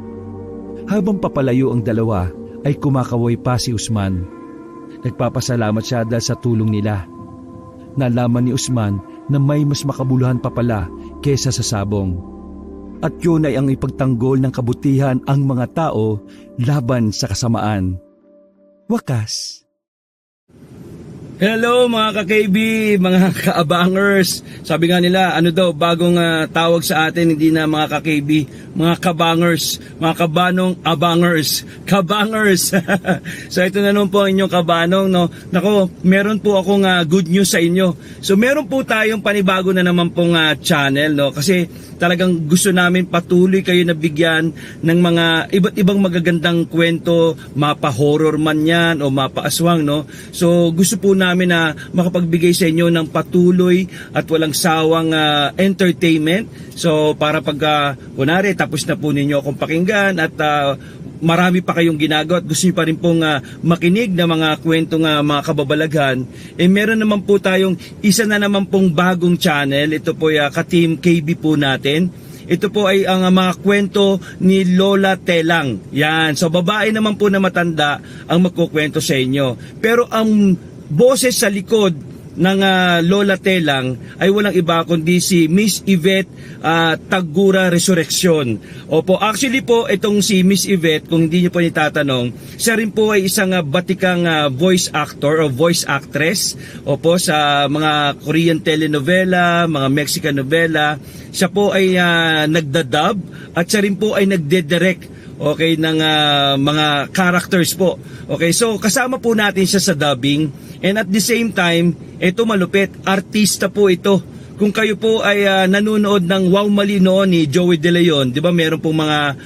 Habang papalayo ang dalawa ay kumakaway pa si Usman. Nagpapasalamat siya dahil sa tulong nila. Nalaman ni Usman na may mas makabuluhan pa pala kesa sa sabong. At yun ay ang ipagtanggol ng kabutihan ang mga tao laban sa kasamaan. Wakas. Hello mga ka-KB, mga ka-abangers. Sabi nga nila, ano daw, bagong tawag sa atin, hindi na mga ka-KB, mga kabangers, mga kabanong abangers, kabangers. So ito na naman po ang inyong kabanong, no. Nako, meron po akong good news sa inyo. So meron po tayong panibago na naman pong channel, no, kasi talagang gusto namin patuloy kayo na bigyan ng mga iba't ibang magagandang kwento, mapa-horror man yan o mapa-aswang, no. So gusto po namin na makapagbigay sa inyo ng patuloy at walang sawang entertainment. So para pag kunwari tapos na po ninyo akong pakinggan at marami pa kayong ginagawa at gusto niyo pa rin pong makinig na mga kwentong mga kababalaghan, meron naman po tayong isa na naman pong bagong channel. Ito po ka-Team KB po natin. Ito po ay ang mga kwento ni Lola Telang. Yan. So babae naman po na matanda ang magkukwento sa inyo. Pero ang boses sa likod ng Lola Telang ay walang iba kundi si Miss Yvette Tagura Resurrection. Opo, actually po itong si Miss Yvette, kung hindi niyo po nitatanong, siya rin po ay isang batikang voice actor o voice actress. Opo, sa mga Korean telenovela, mga Mexican novela. Siya po ay nagdadub at siya rin po ay nagdedirect, okay, ng mga characters po. Okay, so kasama po natin siya sa dubbing. And at the same time, ito malupit, artista po ito. Kung kayo po ay nanonood ng Wow Mali noon ni Joey De Leon, di ba meron pong mga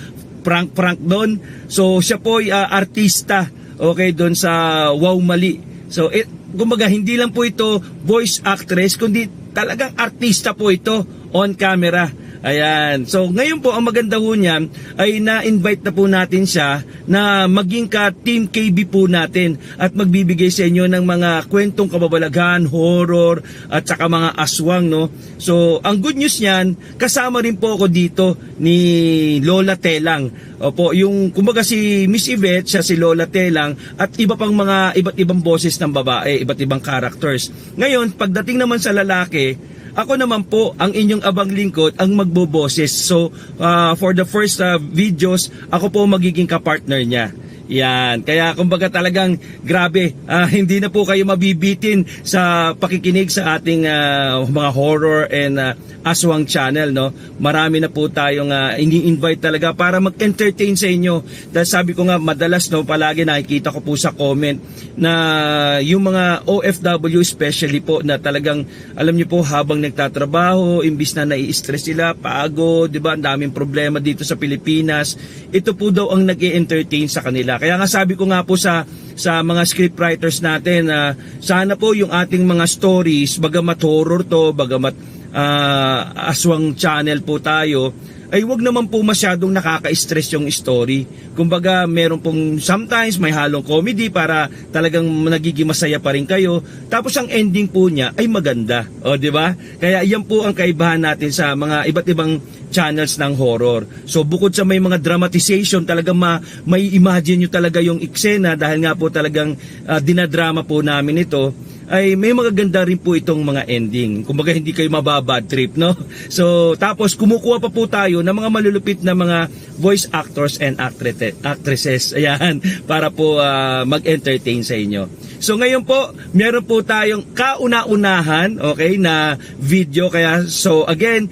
prank doon? So siya po ay artista, okay, doon sa Wow Mali. So kumbaga hindi lang po ito voice actress, kundi talagang artista po ito on camera. Ayan. So ngayon po ang maganda ho niyan ay na-invite na po natin siya na maging ka-Team KB po natin at magbibigay sa inyo ng mga kwentong kababalaghan, horror at saka mga aswang, no. So ang good news niyan, kasama rin po ako dito ni Lola Telang. Opo, yung kumbaga si Miss Yvette, siya si Lola Telang at iba pang mga iba't ibang boses ng babae, iba't ibang characters. Ngayon, pagdating naman sa lalaki, ako naman po, ang inyong abang lingkod, ang magboboses. So, for the first videos, ako po magiging kapartner niya. Yan. Kaya kumbaga talagang grabe, hindi na po kayo mabibitin sa pakikinig sa ating mga horror and aswang channel, no. Marami na po tayong ini-invite talaga para mag-entertain sa inyo. Dahil sabi ko nga madalas, no, palagi nakikita ko po sa comment na yung mga OFW especially po na talagang alam niyo po habang nagtatrabaho, imbis na nai-stress sila, pagod, 'di ba? Ang daming problema dito sa Pilipinas. Ito po daw ang nag-e-entertain sa kanila. Kaya nga sabi ko nga po sa mga scriptwriters natin na sana po yung ating mga stories, bagamat horror to, bagamat aswang channel po tayo, ay wag naman po masyadong nakaka-stress yung story. Kumbaga meron pong sometimes may halong comedy para talagang nagiging masaya pa rin kayo. Tapos ang ending po niya ay maganda. O, di ba? Kaya yan po ang kaibahan natin sa mga iba't ibang channels ng horror. So bukod sa may mga dramatization, talagang may imagine nyo talaga yung eksena dahil nga po talagang dinadrama po namin ito, ay may magaganda rin po itong mga ending. Kumbaga hindi kayo mababad trip, no? So tapos kumukuha pa po tayo ng mga malulupit na mga voice actors and actresses. Ayan, para po mag-entertain sa inyo. So ngayon po, meron po tayong kauna-unahan, okay, na video. Kaya so again,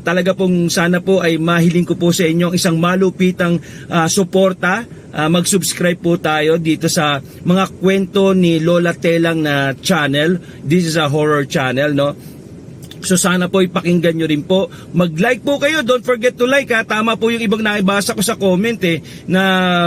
talaga pong sana po ay mahiling ko po sa inyo isang malupitang suporta. Mag-subscribe po tayo dito sa mga kwento ni Lola Telang na channel. This is a horror channel, no? So sana po ipakinggan nyo rin po. Mag-like po kayo. Don't forget to like, ha. Tama po yung ibang naibasa ko sa comment na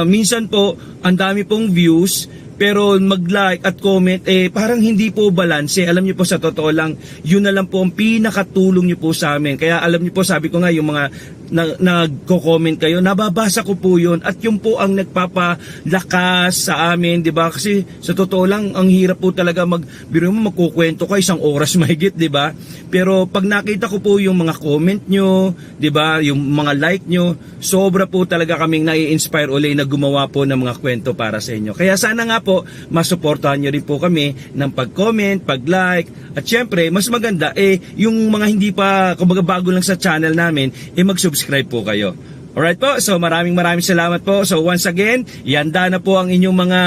minsan po ang dami pong views, pero mag-like at comment parang hindi po balanse. Alam niyo po, sa totoo lang, yun na lang po ang pinakatulong niyo po sa amin. Kaya alam niyo po, sabi ko nga, yung mga nagko-comment kayo, nababasa ko po yun at yun po ang nagpapalakas sa amin, di ba? Kasi sa totoo lang, ang hirap po talaga biro mo magkukwento ka 1 oras mahigit, di ba? Pero pag nakita ko po yung mga comment nyo, di ba, yung mga like nyo, sobra po talaga kaming nai-inspire uli na gumawa po ng mga kwento para sa inyo. Kaya sana nga po, masuportahan nyo rin po kami ng pag-comment, pag-like, at syempre, mas maganda, yung mga hindi pa, kumbaga bago lang sa channel namin, mag-subscribe po kayo. Alright po, so maraming salamat po. So once again, ihanda na po ang inyong mga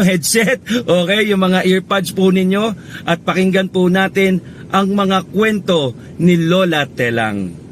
headset, okay, yung mga earpods po ninyo at pakinggan po natin ang mga kwento ni Lola Telang.